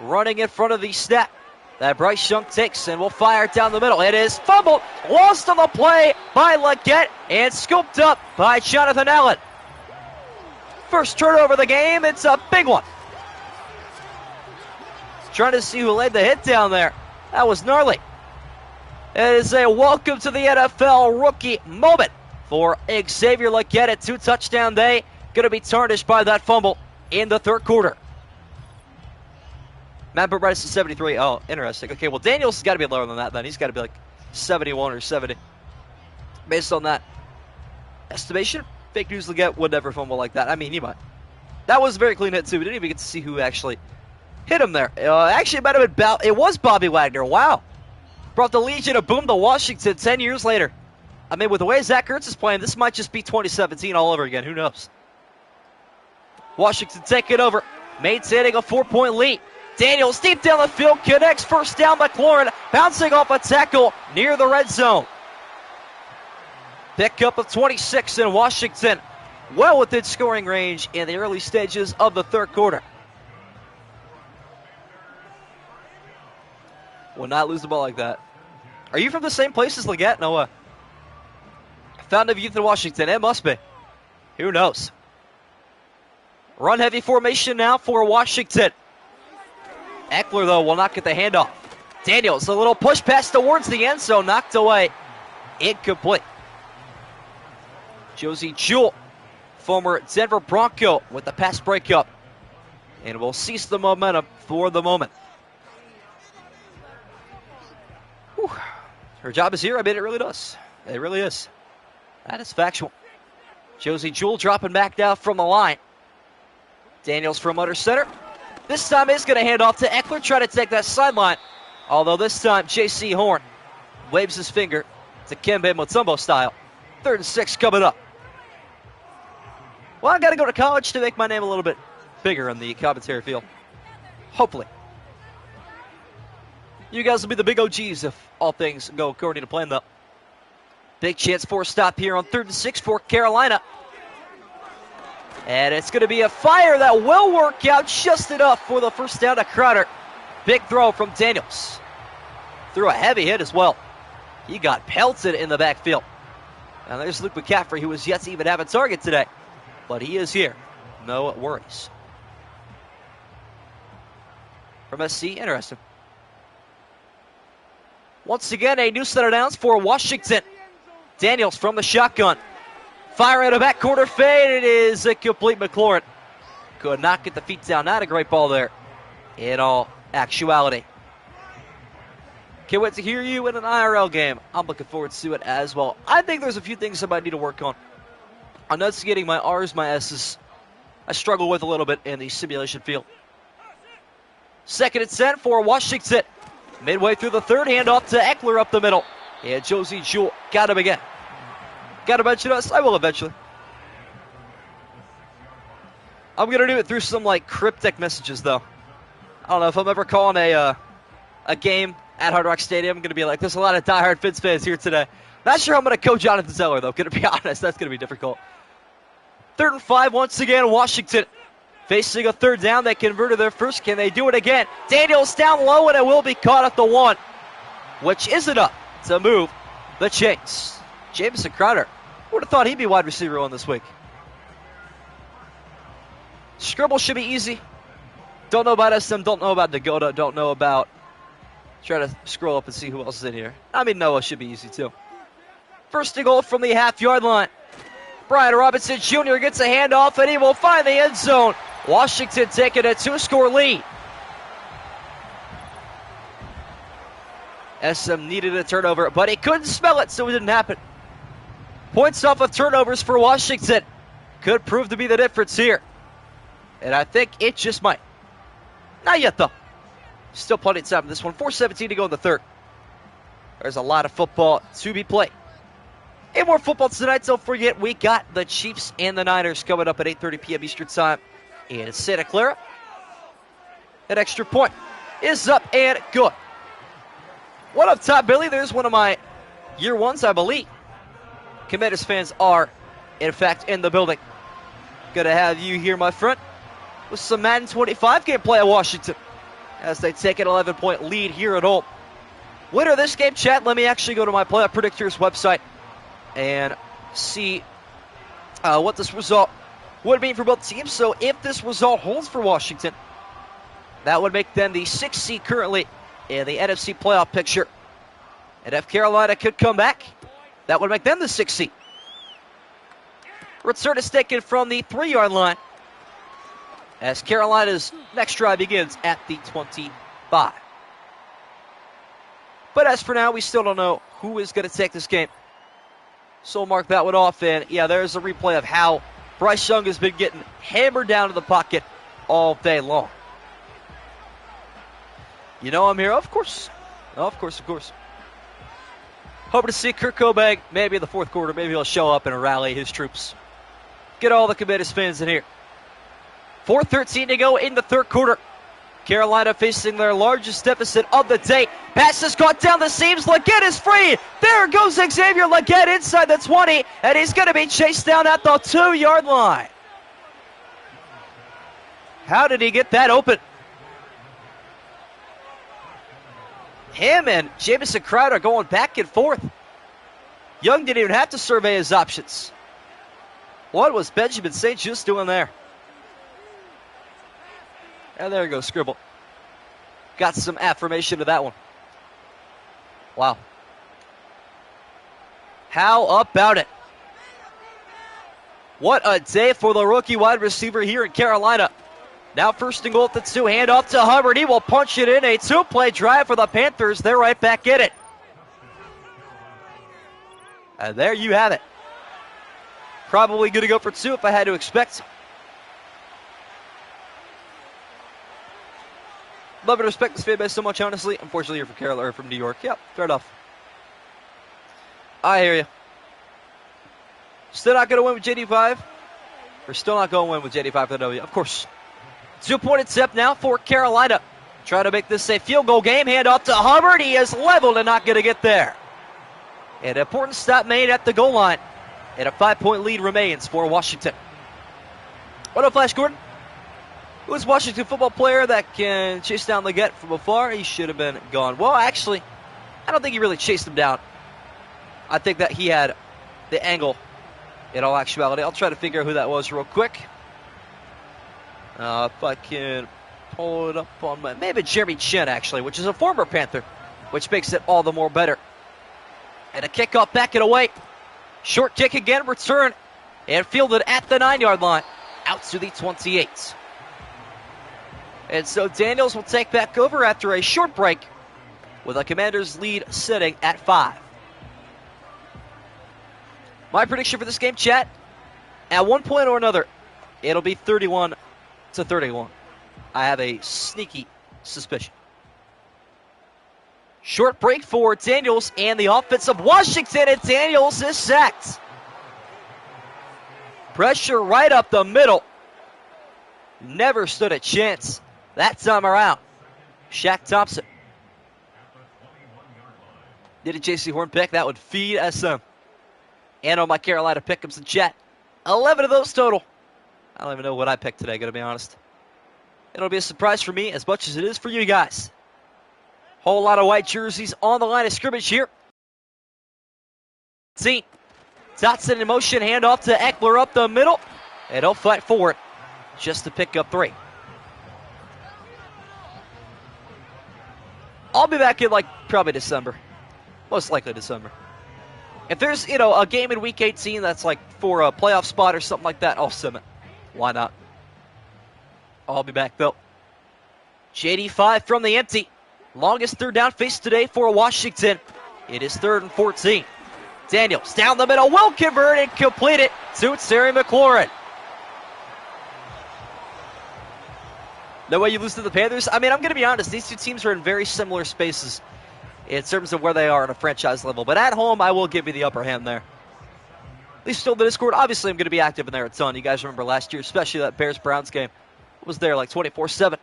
running in front of the snap. That Bryce Young takes and will fire down the middle. It is fumbled, lost on the play by Legette, and scooped up by Jonathan Allen. First turnover of the game, it's a big one. Trying to see who laid the hit down there. That was gnarly. It is a welcome to the NFL rookie moment for Xavier Legette at 2-touchdown day. Going to be tarnished by that fumble in the 3rd quarter. Matt Bryce is 73. Oh, interesting. Okay, well, Daniels has got to be lower than that then. He's got to be like 71 or 70. Based on that estimation, fake news Legette would never fumble like that. I mean, he might. That was a very clean hit, too. We didn't even get to see who actually hit him there. Actually, it might have been it was Bobby Wagner. Wow. Brought the Legion of Boom to Washington 10 years later. I mean, with the way Zach Ertz is playing, this might just be 2017 all over again. Who knows? Washington taking over, maintaining a 4-point lead. Daniels deep down the field, connects. First down, McLaurin bouncing off a tackle near the red zone. Pickup of 26 in Washington. Well within scoring range in the early stages of the 3rd quarter. Will not lose the ball like that. Are you from the same place as Legette? No. Fountain of Youth in Washington. It must be. Who knows? Run heavy formation now for Washington. Eckler, though, will not get the handoff. Daniels, a little push pass towards the end zone, knocked away. Incomplete. Josie Jewell, former Denver Bronco, with the pass breakup. And will cease the momentum for the moment. Whew. Her job is here. I mean, it really does. It really is. That is factual. Josie Jewell dropping back down from the line. Daniels from under center. This time is going to hand off to Eckler, try to take that sideline. Although this time, J.C. Horn waves his finger to Kembe Mutombo style. 3rd and 6 coming up. Well, I got to go to college to make my name a little bit bigger on the commentary field. Hopefully. You guys will be the big OGs if all things go according to plan, though. Big chance for a stop here on 3rd and 6 for Carolina. And it's going to be a fire that will work out just enough for the first down to Crowder. Big throw from Daniels. Threw a heavy hit as well. He got pelted in the backfield. And there's Luke McCaffrey, who has yet to even have a target today. But he is here. No worries. From SC, interesting. Once again, a new set of downs for Washington. Daniels from the shotgun. Fire at a back corner fade. It is a complete McLaurin. Could not get the feet down. Not a great ball there in all actuality. Can't wait to hear you in an IRL game. I'm looking forward to it as well. I think there's a few things I might need to work on. Enunciating my R's, my S's, I struggle with a little bit in the simulation field. 2nd and 10 for Washington. Midway through the third, handoff to Eckler up the middle. And Josie Jewell got him again. Got to mention us? I will eventually. I'm going to do it through some like cryptic messages, though. I don't know if I'm ever calling a game at Hard Rock Stadium. I'm going to be like, there's a lot of diehard Fins fans here today. Not sure I'm going to coach Jonathan Zeller, though. Going to be honest, that's going to be difficult. 3rd and 5 once again, Washington. Facing a 3rd down. They converted their first. Can they do it again? Daniels down low, and it will be caught at the 1, which is enough to move the chains. Jamison Crowder. Would have thought he'd be wide receiver on this week. Scribble should be easy. Don't know about SM. Don't know about Dagoda. Don't know about... Try to scroll up and see who else is in here. I mean, Noah should be easy, too. 1st and goal from the half-yard line. Brian Robinson Jr. gets a handoff, and he will find the end zone. Washington taking a 2-score lead. SM needed a turnover, but he couldn't smell it, so it didn't happen. Points off of turnovers for Washington. Could prove to be the difference here. And I think it just might. Not yet, though. Still plenty of time in this one. 4:17 to go in the 3rd. There's a lot of football to be played. And more football tonight. Don't forget, we got the Chiefs and the Niners coming up at 8:30 p.m. Eastern Time in Santa Clara. That extra point is up and good. What up, top Billy? There's one of my year ones, I believe. Commanders fans are, in fact, in the building. Good to have you here, my friend, with some Madden 25 gameplay at Washington as they take an 11-point lead here at home. Winner of this game, chat. Let me actually go to my playoff predictors website and see what this result would mean for both teams. So if this result holds for Washington, that would make them the 6th seed currently in the NFC playoff picture. And if Carolina could come back, that would make them the 6th seed. Return is taken from the 3-yard line as Carolina's next drive begins at the 25. But as for now, we still don't know who is going to take this game. So we'll mark that one off. And yeah, there's a replay of how Bryce Young has been getting hammered down to the pocket all day long. You know I'm here? Of course. Oh, of course, of course. Hoping to see Kurt Cobain maybe in the 4th quarter. Maybe he'll show up and rally his troops. Get all the Commanders fans in here. 4:13 to go in the 3rd quarter. Carolina facing their largest deficit of the day. Pass is caught down the seams. Leggett is free. There goes Xavier Leggett inside the 20, and he's going to be chased down at the 2-yard line. How did he get that open? Him and Jamison Crowder going back and forth. Young didn't even have to survey his options. What was Benjamin St. Just doing there? And there goes Scribble. Got some affirmation to that one. Wow. How about it? What a day for the rookie wide receiver here in Carolina. Now 1st and goal at the 2. Handoff to Hubbard. He will punch it in. A 2-play drive for the Panthers. They're right back in it. And there you have it. Probably going to go for 2 if I had to expect. Love and respect this fan base so much, honestly. Unfortunately, you're from Carolina or from New York. Yep, fair enough. I hear you. Still not going to win with JD5? We're still not going to win with JD5 for the W. Of course. 2-point attempt now for Carolina. Try to make this a field goal game. Hand off to Hubbard. He is leveled and not going to get there. An important stop made at the goal line. And a 5-point lead remains for Washington. What up, Flash Gordon? Who's a Washington football player that can chase down Leggett from afar? He should have been gone. Well, actually, I don't think he really chased him down. I think that he had the angle in all actuality. I'll try to figure out who that was real quick. If I can pull it up on my... Maybe Jeremy Chin, actually, which is a former Panther, which makes it all the more better. And a kickoff back and away. Short kick again, return, and fielded at the 9-yard line, out to the 28. And so Daniels will take back over after a short break with a Commanders lead sitting at 5. My prediction for this game, chat, at one point or another, it'll be 31-31. I have a sneaky suspicion. Short break for Daniels and the offense of Washington, and Daniels is sacked. Pressure right up the middle. Never stood a chance that time around. Shaq Thompson. Did a J.C. Horn pick? That would feed SM. And on my Carolina pickups in chat. 11 of those total. I don't even know what I picked today, gotta be honest. It'll be a surprise for me as much as it is for you guys. Whole lot of white jerseys on the line of scrimmage here. See, Dotson in motion, handoff to Eckler up the middle. And he'll fight for it just to pick up 3. I'll be back in probably December. Most likely December. If there's, a game in week 18 that's for a playoff spot or something like that, I'll sim it. Why not? I'll be back though. JD5 from the empty. Longest third down face today for Washington. It is 3rd and 14. Daniels down the middle, will convert and complete it to Terry McLaurin. No way you lose to the Panthers. I mean, I'm going to be honest. These two teams are in very similar spaces in terms of where they are on a franchise level. But at home, I will give you the upper hand there. At least still the Discord. Obviously, I'm going to be active in there a ton. You guys remember last year, especially that Bears-Browns game. It was there 24/7.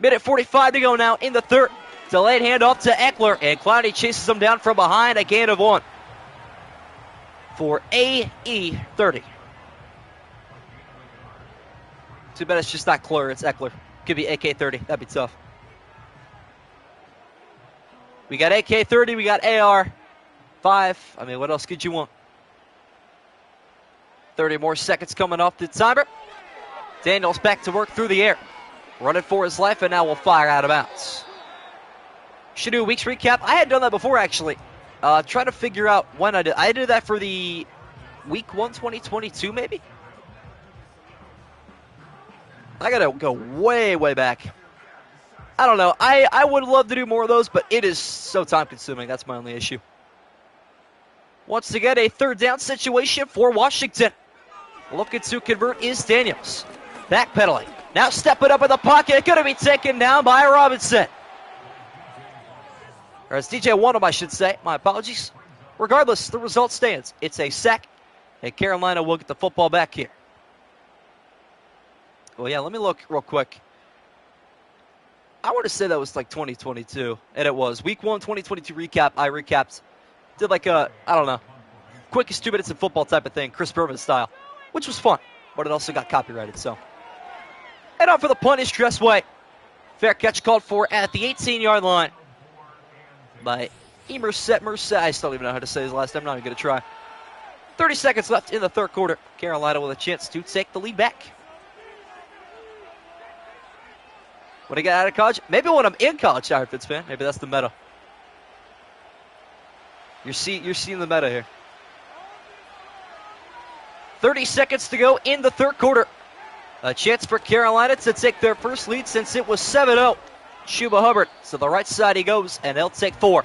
Minute 45 to go now in the third. Delayed handoff to Eckler, and Clowney chases him down from behind. A gain of 1 for AE 30. Too bad it's just not Clore, it's Eckler. Could be AK 30. That'd be tough. We got AK 30, we got AR 5. I mean, what else could you want? 30 more seconds coming off the timer. Daniels back to work through the air. Running for his life, and now we'll fire out of bounds. Should do a week's recap. I had done that before, actually. Trying to figure out when I did. I did that for the week 1, 2022, maybe? I gotta go way, way back. I don't know. I would love to do more of those, but it is so time-consuming. That's my only issue. Once again, a third down situation for Washington. Looking to convert is Daniels. Backpedaling. Now stepping up in the pocket. Going to be taken down by Robinson. Or it's DJ Wonnum, I should say. My apologies. Regardless, the result stands. It's a sack, and Carolina will get the football back here. Well, yeah, let me look real quick. I want to say that was 2022, and it was. Week 1, 2022 recap. I recapped. Did I don't know, quickest 2 minutes of football type of thing, Chris Berman style, which was fun, but it also got copyrighted, so. And on for the punt is Dressway. Fair catch called for at the 18-yard line by Merced. I still don't even know how to say his last name. I'm not even going to try. 30 seconds left in the third quarter. Carolina with a chance to take the lead back. When I get out of college, maybe when I'm in college, Howard Fitz fan. Maybe that's the meta. You're seeing the meta here. 30 seconds to go in the third quarter. A chance for Carolina to take their first lead since it was 7-0. Chuba Hubbard to the right side he goes, and they'll take 4.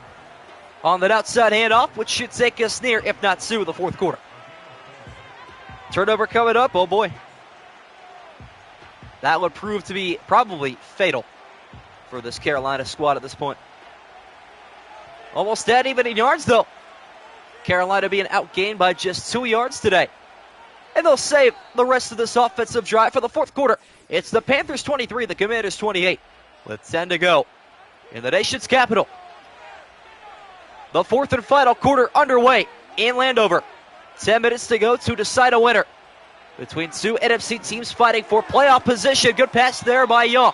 On that outside handoff, which should take us near, if not to, the fourth quarter. Turnover coming up. Oh, boy. That would prove to be probably fatal for this Carolina squad at this point. Almost dead even in yards, though. Carolina being outgained by just 2 yards today. And they'll save the rest of this offensive drive for the fourth quarter. It's the Panthers 23, the Commanders 28. with 10 to go in the nation's capital. The fourth and final quarter underway in Landover. 10 minutes to go to decide a winner between two NFC teams fighting for playoff position. Good pass there by Young.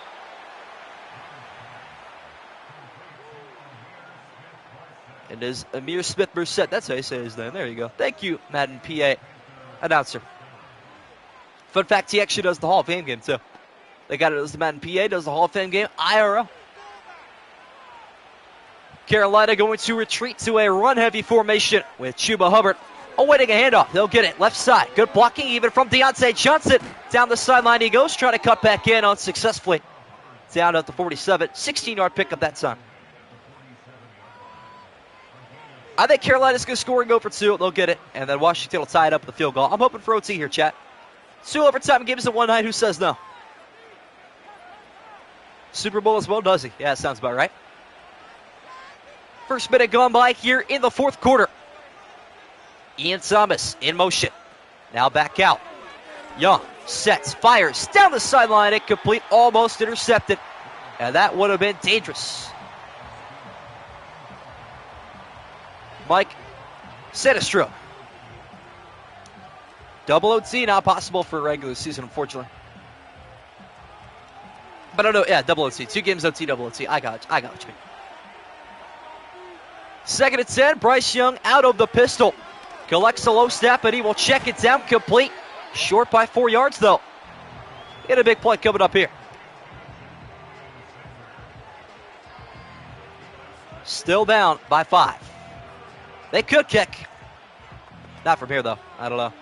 And is Amir Smith-Merced. That's how you say his name. There you go. Thank you, Madden PA announcer. Fun fact, he actually does the Hall of Fame game, too. They got it as the Madden PA, does the Hall of Fame game, IRL. Carolina going to retreat to a run-heavy formation with Chuba Hubbard awaiting a handoff. They'll get it left side. Good blocking even from Deontay Johnson. Down the sideline he goes, trying to cut back in unsuccessfully. Down at the 47. 16-yard pickup that time. I think Carolina's going to score and go for two. They'll get it. And then Washington will tie it up with a field goal. I'm hoping for OT here, chat. 2 overtime games at one night. Who says no? Super Bowl as well, does he? Yeah, sounds about right. First minute gone by here in the fourth quarter. Ian Thomas in motion. Now back out. Young sets, fires, down the sideline, incomplete, almost intercepted. And that would have been dangerous. Mike Sinistro. Double OT, not possible for a regular season, unfortunately. But I don't know, yeah, double OT. 2 games OT, double OT. I got what you mean. Second and 10, Bryce Young out of the pistol. Collects a low snap, and he will check it down complete. Short by 4 yards, though. Get a big play coming up here. Still down by 5. They could kick. Not from here, though. I don't know.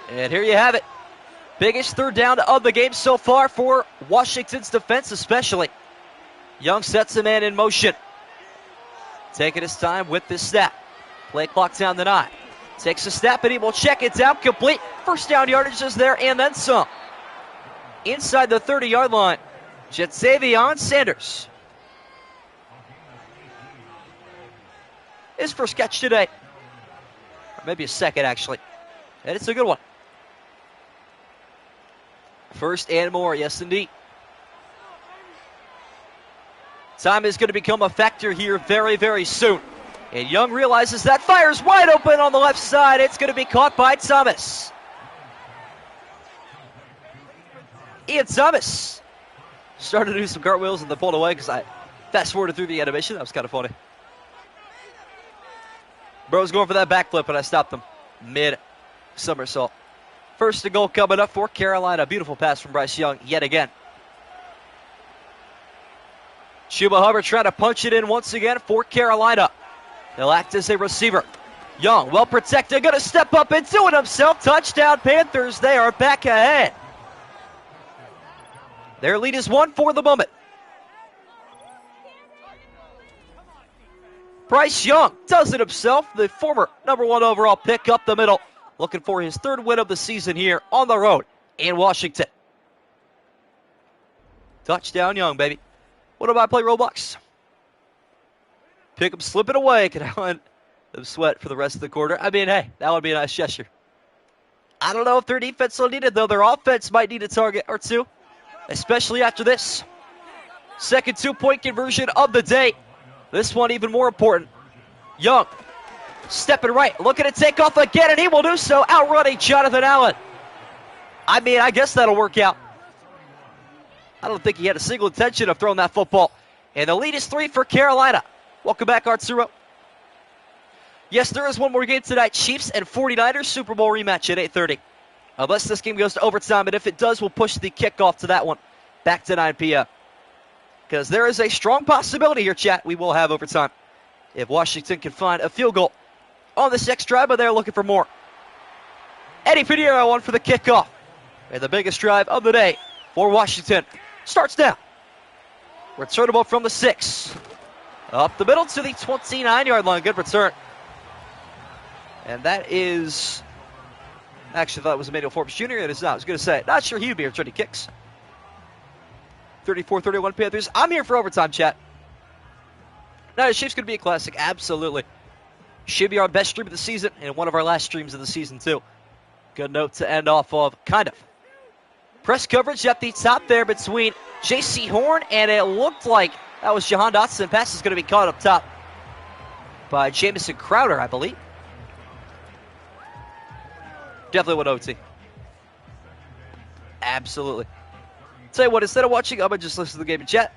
And here you have it. Biggest third down of the game so far for Washington's defense, especially. Young sets a man in motion. Taking his time with this snap. Play clock down to 9. Takes a snap and he will check it down complete. First down yardage is there and then some. Inside the 30-yard line, Jetavion Sanders. His first catch today. Or maybe a second, actually. And it's a good one. First and more, yes indeed. Time is going to become a factor here very, very soon. And Young realizes that, fires wide open on the left side. It's going to be caught by Thomas. Ian Thomas started to do some cartwheels and then pulled away because I fast-forwarded through the animation. That was kind of funny. Bro's going for that backflip, but I stopped him mid-somersault. First and goal coming up for Carolina. Beautiful pass from Bryce Young yet again. Chuba Hubbard trying to punch it in once again for Carolina. He'll act as a receiver. Young, well protected, going to step up and do it himself. Touchdown Panthers, they are back ahead. Their lead is 1 for the moment. Bryce Young does it himself, the former #1 overall pick up the middle. Looking for his 3rd win of the season here on the road in Washington. Touchdown Young, baby. What do I play Roblox? Pick him, slip it away. Can I let them sweat for the rest of the quarter? I mean, hey, that would be a nice gesture. I don't know if their defense will need it, though. Their offense might need a target or two, especially after this. Second 2-point conversion of the day. This one even more important. Young, stepping right, looking to take off again, and he will do so, outrunning Jonathan Allen. I mean, I guess that'll work out. I don't think he had a single intention of throwing that football. And the lead is 3 for Carolina. Welcome back, Arturo. Yes, there is one more game tonight. Chiefs and 49ers Super Bowl rematch at 8:30. Unless this game goes to overtime, and if it does, we'll push the kickoff to that one back to 9 p.m. Because there is a strong possibility here, chat, we will have overtime. If Washington can find a field goal on this next drive, but they're looking for more. Eddie Pinheiro on for the kickoff. And the biggest drive of the day for Washington starts now. Returnable from the 6. Up the middle to the 29-yard line. Good return. And that is... Actually, I thought it was Emmanuel Forbes Jr. It is not. I was going to say, not sure he would be returning kicks. 34-31 Panthers. I'm here for overtime, chat. Now, the Chiefs going to be a classic. Absolutely. Should be our best stream of the season and one of our last streams of the season, too. Good note to end off of, kind of. Press coverage at the top there between J.C. Horn, and it looked like that was Jahan Dotson. Pass is going to be caught up top by Jamison Crowder, I believe. Definitely went OT. Absolutely. Tell you what, instead of watching, I'm going to just listen to the game in chat.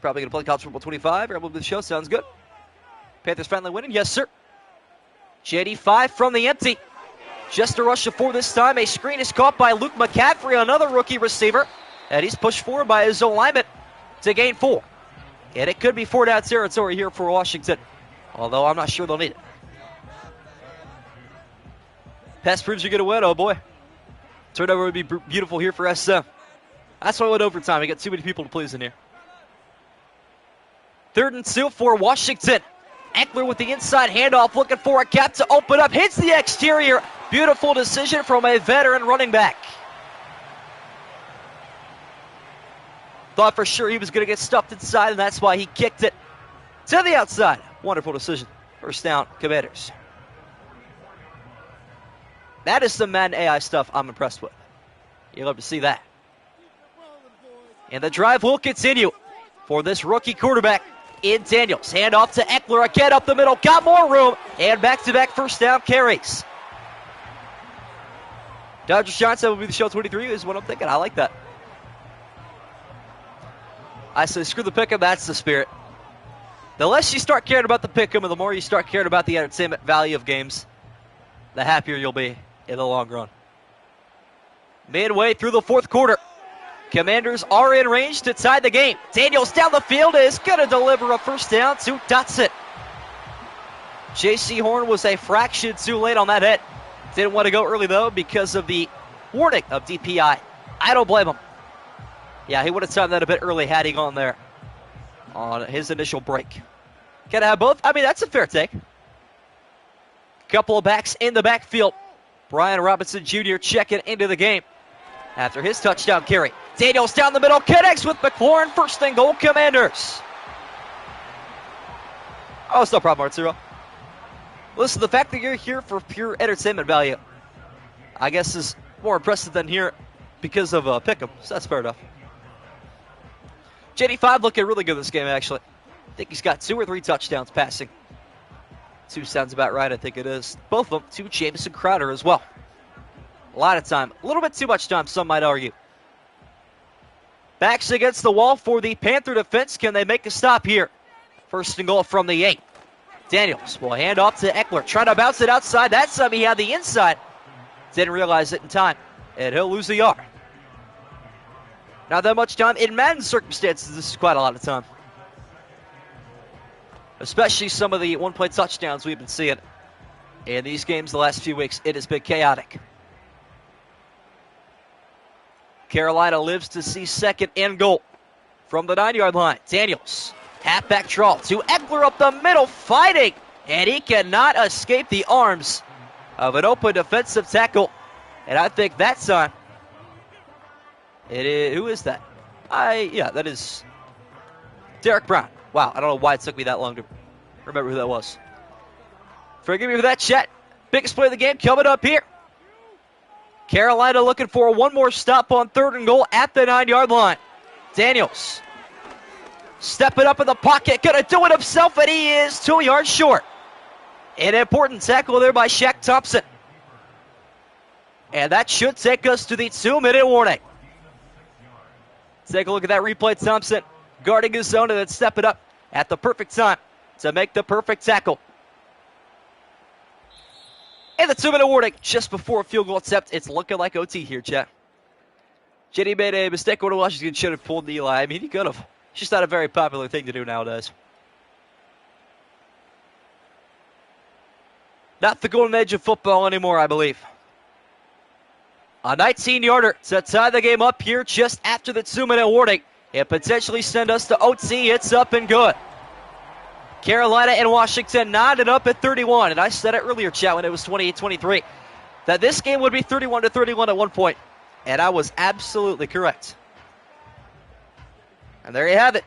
Probably going to play College Football 25 or a little bit of the show. Sounds good. Panthers finally winning. Yes, sir. JD5 from the empty. Just a rush of 4 this time. A screen is caught by Luke McCaffrey, another rookie receiver. And he's pushed forward by his own lineman to gain 4. And it could be 4-down territory here for Washington. Although I'm not sure they'll need it. Pass proves you're going to win. Oh, boy. Turnover would be beautiful here for SM. That's why I went overtime. We got too many people to please in here. 3rd and 2 for Washington. Eckler with the inside handoff, looking for a gap to open up. Hits the exterior. Beautiful decision from a veteran running back. Thought for sure he was going to get stuffed inside, and that's why he kicked it to the outside. Wonderful decision. First down, Commanders. That is some Madden AI stuff I'm impressed with. You love to see that. And the drive will continue for this rookie quarterback in Daniels. Hand off to Eckler again up the middle. Got more room. And back-to-back first down carries. Dodger Johnson will be the show 23 is what I'm thinking. I like that. I say screw the pick'em. That's the spirit. The less you start caring about the pick'em and the more you start caring about the entertainment value of games, the happier you'll be in the long run. Midway through the 4th quarter. Commanders are in range to tie the game. Daniels down the field is going to deliver a first down to Dotson. J.C. Horn was a fraction too late on that hit. Didn't want to go early, though, because of the warning of DPI. I don't blame him. Yeah, he would have timed that a bit early had he gone there on his initial break. Can I have both? I mean, that's a fair take. Couple of backs in the backfield. Brian Robinson Jr. checking into the game after his touchdown carry. Daniels down the middle, connects with McLaurin. First and goal, Commanders. Oh, it's no problem, Arturo. Listen, the fact that you're here for pure entertainment value, I guess, is more impressive than here because of Pick'em. So that's fair enough. JD5 looking really good this game, actually. I think he's got 2 or 3 touchdowns passing. 2 sounds about right, I think it is. Both of them to Jamison Crowder as well. A lot of time. A little bit too much time, some might argue. Backs against the wall for the Panther defense. Can they make a stop here? First and goal from the 8. Daniels will hand off to Eckler. Trying to bounce it outside. That time he had the inside. Didn't realize it in time. And he'll lose the yard. Not that much time. In Madden circumstances, this is quite a lot of time. Especially some of the one-play touchdowns we've been seeing in these games the last few weeks. It has been chaotic. Carolina lives to see 2nd and goal from the 9-yard line. Daniels, halfback draw to Eckler up the middle, fighting, and he cannot escape the arms of an open defensive tackle. And I think that time, it is, who is that? Yeah, that is Derek Brown. Wow, I don't know why it took me that long to remember who that was. Forgive me for that, chat. Biggest play of the game coming up here. Carolina looking for one more stop on 3rd and goal at the 9-yard line. Daniels stepping up in the pocket, gonna do it himself, and he is 2 yards short. An important tackle there by Shaq Thompson. And that should take us to the 2-minute warning. Take a look at that replay. Thompson guarding his zone and then stepping up at the perfect time to make the perfect tackle. And the 2-minute warning just before a field goal attempt. It's looking like OT here, chat. JD made a mistake when Washington should have pulled Eli. I mean, he could have. It's just not a very popular thing to do nowadays. Not the golden age of football anymore, I believe. A 19-yarder to tie the game up here just after the 2-minute warning and potentially send us to OT. It's up and good. Carolina and Washington knotted up at 31. And I said it earlier, chat, when it was 28-23, that this game would be 31-31 at one point. And I was absolutely correct. And there you have it.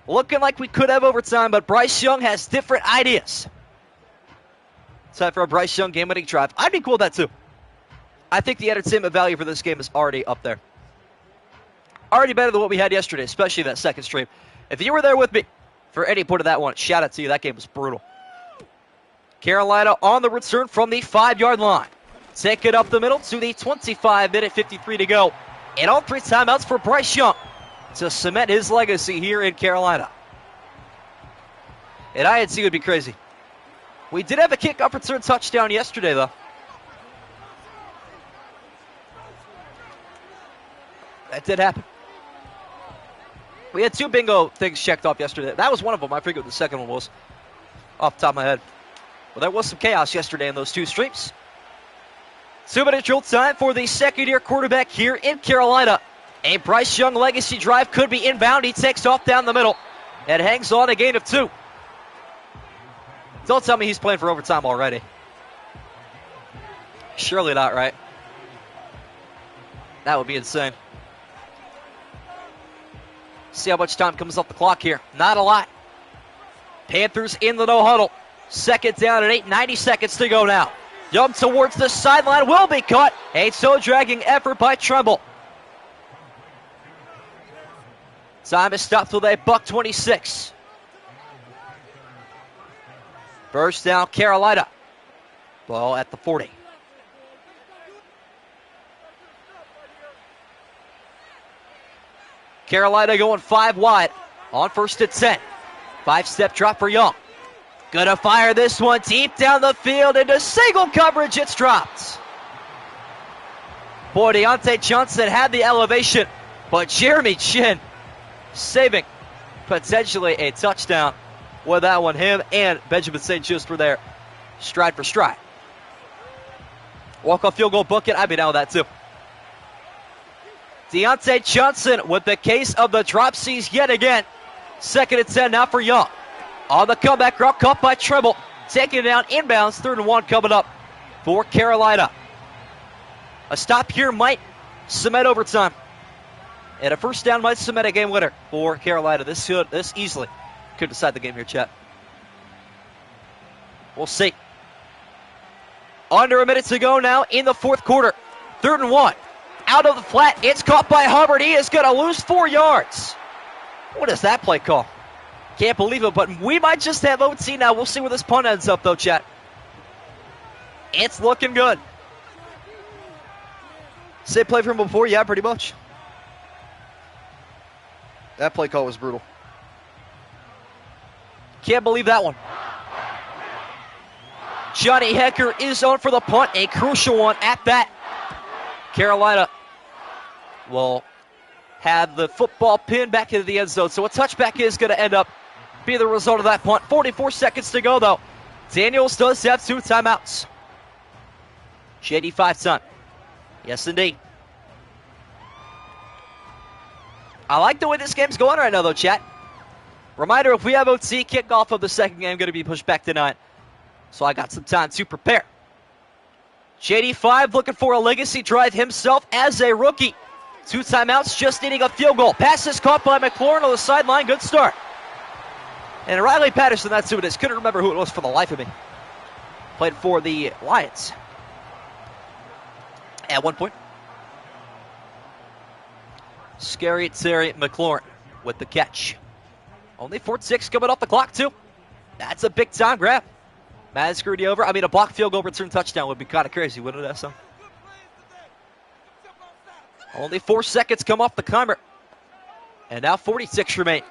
Looking like we could have overtime, but Bryce Young has different ideas. Time for a Bryce Young game-winning drive. I'd be cool with that, too. I think the entertainment value for this game is already up there. already better than what we had yesterday, especially that second stream. If you were there with me for any point of that one, shout out to you. That game was brutal. Carolina on the return from the 5-yard line. Take it up the middle to the 25-minute, 53 to go. And all 3 timeouts for Bryce Young to cement his legacy here in Carolina. And INC would be crazy. We did have a kickoff return touchdown yesterday, though. That did happen. We had 2 bingo things checked off yesterday. That was one of them. I forget what the second one was off the top of my head. Well, there was some chaos yesterday in those 2 streams. 2-minute drill time for the second-year quarterback here in Carolina. A Bryce Young legacy drive could be inbound. He takes off down the middle and hangs on a gain of 2. Don't tell me he's playing for overtime already. Surely not, right? That would be insane. See how much time comes off the clock here. Not a lot. Panthers in the no huddle. Second down at 8, 90 seconds to go now. Young towards the sideline, will be caught. A toe-dragging effort by Tremble. Time is stopped with a $1:26. First down, Carolina. Ball at the 40. Carolina going 5 wide on 1st and 10. 5-step drop for Young. Gonna fire this one deep down the field into single coverage. It's dropped. Boy, Deontay Johnson had the elevation, but Jeremy Chin saving potentially a touchdown with that one. Him and Benjamin St. Just were there stride for stride. Walk-off field goal bucket, I'd be down with that too. Deontay Johnson with the case of the drop C's yet again. 2nd and 10 now for Young. On the comeback route, caught by Tremble. Taking it down inbounds, 3rd and 1 coming up for Carolina. A stop here might cement overtime. And a first down might cement a game winner for Carolina. This easily could decide the game here, chat. We'll see. Under a minute to go now in the 4th quarter. 3rd and 1. Out of the flat. It's caught by Hubbard. He is going to lose 4 yards. What is that play call? Can't believe it, but we might just have OT now. We'll see where this punt ends up, though, chat. It's looking good. Say play from before? Yeah, pretty much. That play call was brutal. Can't believe that one. Johnny Hecker is on for the punt, a crucial one at that. Carolina will have the football pinned back into the end zone, so a touchback is going to end up being the result of that punt. 44 seconds to go, though. Daniels does have 2 timeouts. JD5 time. Yes, indeed. I like the way this game's going right now, though, chat. Reminder, if we have OT, kickoff of the second game going to be pushed back to 9. So I got some time to prepare. JD5 looking for a legacy drive himself as a rookie. 2 timeouts, just needing a field goal. Pass is caught by McLaurin on the sideline. Good start. And Riley Patterson, that's who it is. Couldn't remember who it was for the life of me. Played for the Lions at one point. Scary Terry McLaurin with the catch. Only 4-6 coming off the clock, too. That's a big-time grab. Madden screwed you over. I mean, a blocked field goal return touchdown would be kind of crazy, wouldn't it, SM? Only 4 seconds come off the timer. And now 46 remain.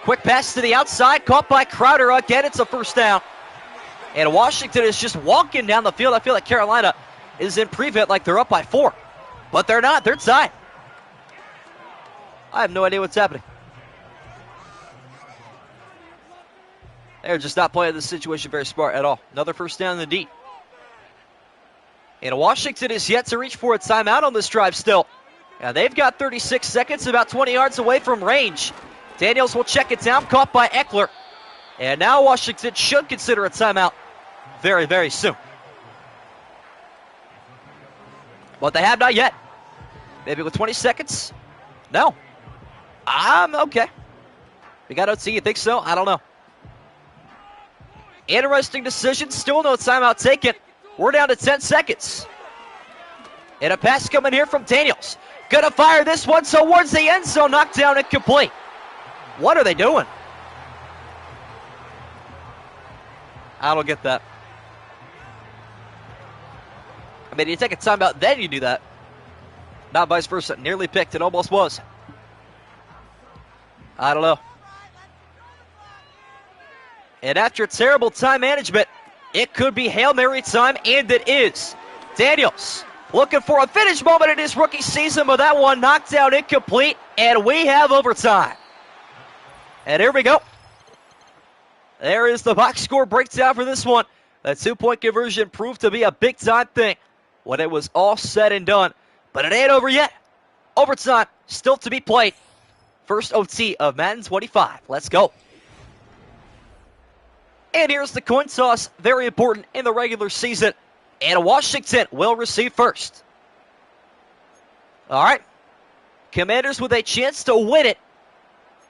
Quick pass to the outside, caught by Crowder again. It's a first down. And Washington is just walking down the field. I feel like Carolina is in prevent like they're up by 4. But they're not. They're tied. I have no idea what's happening. They're just not playing this situation very smart at all. Another first down in the deep. And Washington is yet to reach for a timeout on this drive still. And they've got 36 seconds, about 20 yards away from range. Daniels will check it down, caught by Eckler. And now Washington should consider a timeout very, very soon. But they have not yet. Maybe with 20 seconds? No. Okay. We got OT, you think so? I don't know. Interesting decision, still no timeout taken. We're down to 10 seconds. And a pass coming here from Daniels. Gonna fire this one towards the end zone. Knocked down and complete. What are they doing? I don't get that. I mean, you take a timeout, then you do that. Not vice versa. Nearly picked. It almost was. I don't know. And after terrible time management, it could be Hail Mary time, and it is. Daniels looking for a finish moment in his rookie season, but that one knocked down incomplete, and we have overtime. And here we go. There is the box score breakdown for this one. That 2-point conversion proved to be a big-time thing when it was all said and done. But it ain't over yet. Overtime still to be played. First OT of Madden 25. Let's go. And here's the coin toss. Very important in the regular season. And Washington will receive first. All right. Commanders with a chance to win it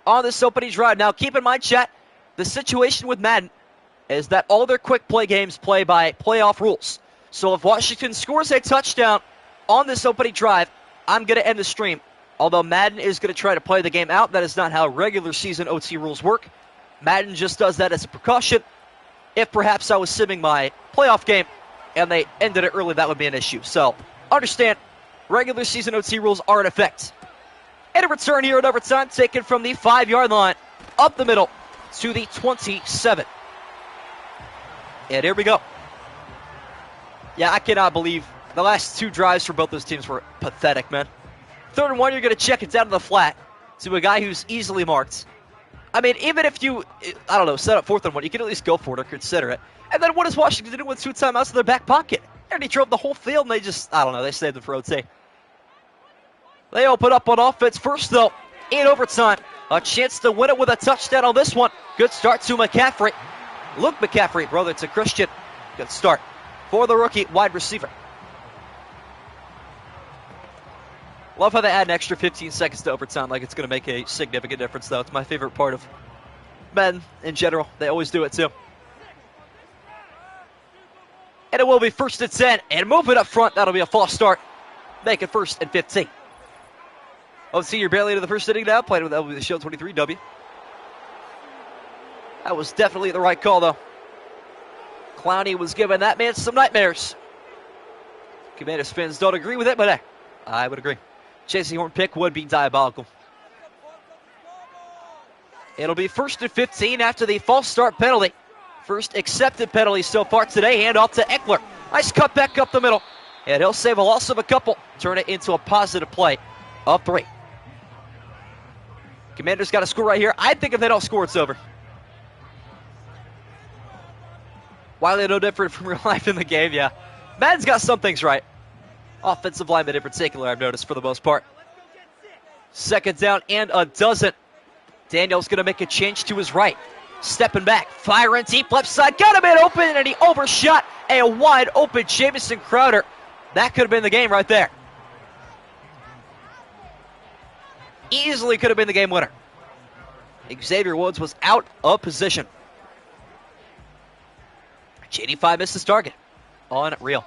on this opening drive. Now, keep in mind, chat, the situation with Madden is that all their quick play games play by playoff rules. So if Washington scores a touchdown on this opening drive, I'm going to end the stream. Although Madden is going to try to play the game out, that is not how regular season OT rules work. Madden just does that as a precaution. If perhaps I was simming my playoff game and they ended it early, that would be an issue. So, understand, regular season OT rules are in effect. And a return here at overtime, taken from the 5-yard line, up the middle to the 27. And here we go. Yeah, I cannot believe the last two drives for both those teams were pathetic, man. 3rd and 1, you're going to check it down to the flat to a guy who's easily marked. I mean, even if you, I don't know, set up 4th and 1, you can at least go for it or consider it. And then what does Washington do with 2 timeouts in their back pocket? They already drove the whole field, and they just, I don't know, they saved it for OT. They open up on offense first, though, in overtime. A chance to win it with a touchdown on this one. Good start to McCaffrey. Luke McCaffrey, brother to Christian. Good start for the rookie wide receiver. Love how they add an extra 15 seconds to overtime, like it's going to make a significant difference, though. It's my favorite part of Madden in general. They always do it, too. And it will be 1st and 10. And move it up front. That'll be a false start. Make it 1st and 15. OT, you're barely into the first inning now. Playing with the Show 23W. That was definitely the right call, though. Clowney was giving that man some nightmares. Commanders fans don't agree with it, but hey, I would agree. Chasing Horn pick would be diabolical. It'll be 1st and 15 after the false start penalty. First accepted penalty so far today. Hand off to Eckler. Nice cut back up the middle. And he'll save a loss of a couple. Turn it into a positive play of 3. Commanders got to score right here. I think if they don't score, it's over. Wildly no different from real life in the game, yeah. Madden's got some things right. Offensive linemen in particular, I've noticed, for the most part. 2nd down and a dozen. Daniels going to make a change to his right. Stepping back, firing deep left side. Got him in open, and he overshot a wide open Jamison Crowder. That could have been the game right there. Easily could have been the game winner. Xavier Woods was out of position. J85 missed his target. Unreal.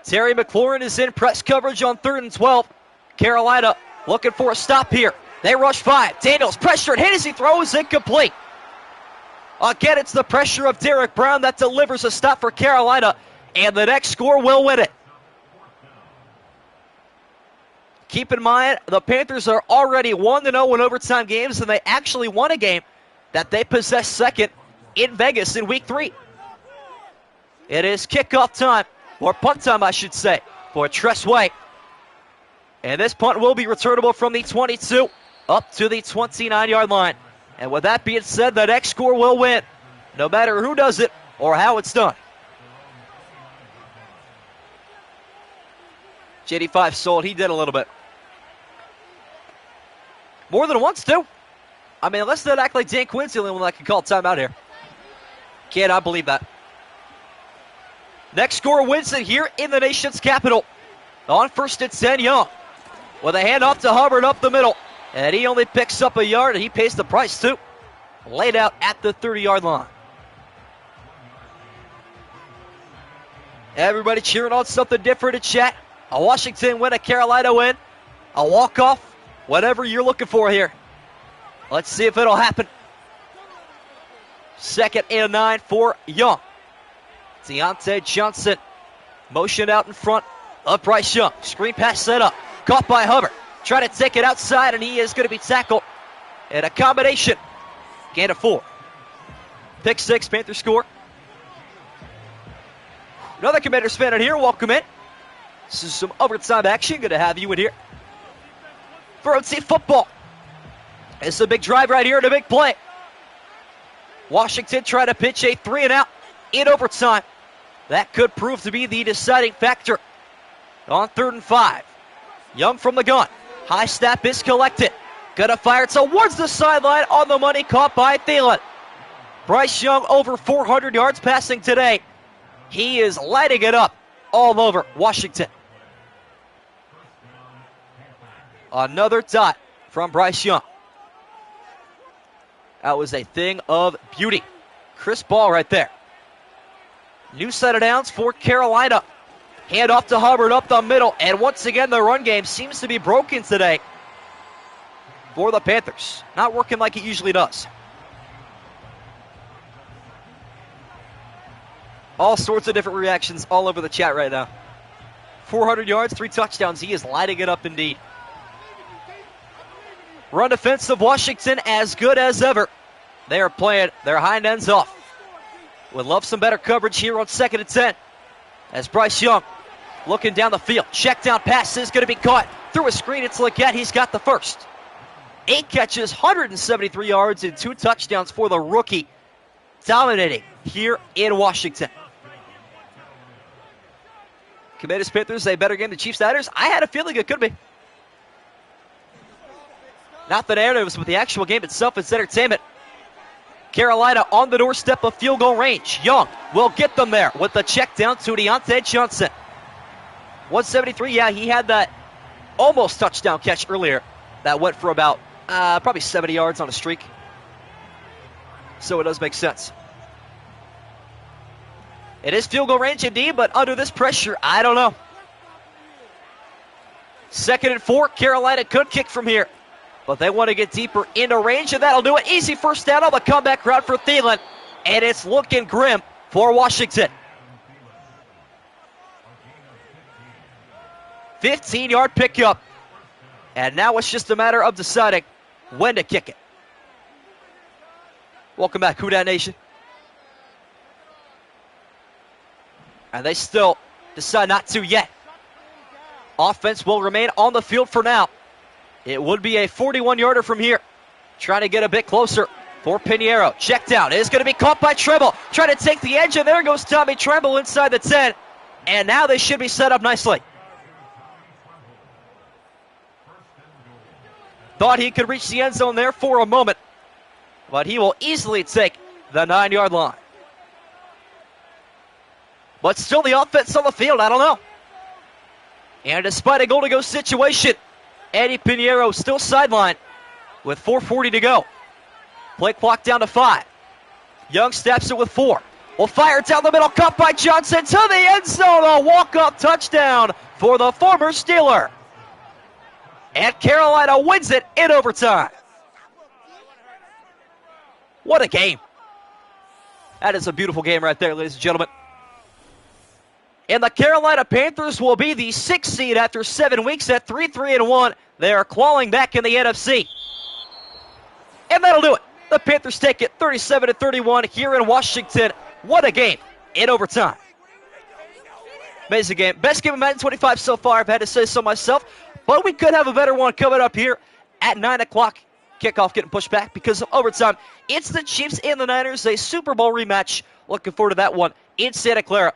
Terry McLaurin is in press coverage on 3rd and 12. Carolina looking for a stop here. They rush 5. Daniels pressured, hit as he throws, incomplete. Again, it's the pressure of Derek Brown that delivers a stop for Carolina, and the next score will win it. Keep in mind, the Panthers are already 1-0 in overtime games, and they actually won a game that they possessed second in Vegas in Week 3. It is kickoff time, or punt time, I should say, for Tress Way. And this punt will be returnable from the 22 up to the 29-yard line. And with that being said, the next score will win, no matter who does it or how it's done. JD5 sold. He did a little bit. More than once, too. I mean, let's not act like Dan Quinn's the only one that can call timeout here. Cannot believe that. Next score wins it here in the nation's capital. On 1st and 10, Young. With a handoff to Hubbard up the middle. And he only picks up a yard, and he pays the price, too. Laid out at the 30-yard line. Everybody cheering on something different in chat. A Washington win, a Carolina win, a walk-off, whatever you're looking for here. Let's see if it'll happen. 2nd and 9 for Young. Deontay Johnson motioned out in front of Bryce Young. Screen pass set up. Caught by Hubbard. Trying to take it outside, and he is going to be tackled. And a combination. Gain of 4. Pick 6, Panthers score. Another Commanders fan in here. Welcome in. This is some overtime action. Good to have you in here for OT football. It's a big drive right here and a big play. Washington trying to pitch a 3-and-out in overtime. That could prove to be the deciding factor on 3rd and 5. Young from the gun. High snap is collected. Gonna fire towards the sideline on the money, caught by Thielen. Bryce Young over 400 yards passing today. He is lighting it up all over Washington. Another dot from Bryce Young. That was a thing of beauty. Crisp ball right there. New set of downs for Carolina. Hand off to Hubbard up the middle. And once again, the run game seems to be broken today for the Panthers. Not working like it usually does. All sorts of different reactions all over the chat right now. 400 yards, 3 touchdowns. He is lighting it up indeed. Run defense of Washington as good as ever. They are playing their hind ends off. Would love some better coverage here on 2nd and 10. As Bryce Young looking down the field. Check down pass is going to be caught. Through a screen, it's Leggett. He's got the first. 8 catches, 173 yards, and 2 touchdowns for the rookie. Dominating here in Washington. Commanders Panthers, a better game than Chiefs Niners? I had a feeling it could be. Not the narratives, but the actual game itself is entertainment. Carolina on the doorstep of field goal range. Young will get them there with the check down to Deontay Johnson. 173, yeah, he had that almost touchdown catch earlier. That went for about probably 70 yards on a streak. So it does make sense. It is field goal range indeed, but under this pressure, I don't know. 2nd and 4, Carolina could kick from here. But they want to get deeper into range, and that'll do it. Easy first down on the comeback route for Thielen. And it's looking grim for Washington. 15-yard pickup. And now it's just a matter of deciding when to kick it. Welcome back, Who Dat Nation. And they still decide not to yet. Offense will remain on the field for now. It would be a 41-yarder from here. Trying to get a bit closer for Pinheiro. Check down. It is going to be caught by Tremble. Trying to take the edge, and there goes Tommy Tremble inside the 10. And now they should be set up nicely. Thought he could reach the end zone there for a moment. But he will easily take the 9-yard line. But still the offense on the field, I don't know. And despite a goal-to-go situation, Eddie Pinheiro still sidelined with 4:40 to go. Play clock down to 5. Young steps it with 4. Will fire down the middle, caught by Johnson to the end zone. A walk-off touchdown for the former Steeler. And Carolina wins it in overtime. What a game. That is a beautiful game right there, ladies and gentlemen. And the Carolina Panthers will be the 6th seed after 7 weeks at 3-3-1. They are clawing back in the NFC. And that'll do it. The Panthers take it 37-31 here in Washington. What a game in overtime. Amazing game. Best game of Madden 25 so far, I've had to say so myself. But we could have a better one coming up here at 9 o'clock. Kickoff getting pushed back because of overtime. It's the Chiefs and the Niners, a Super Bowl rematch. Looking forward to that one in Santa Clara.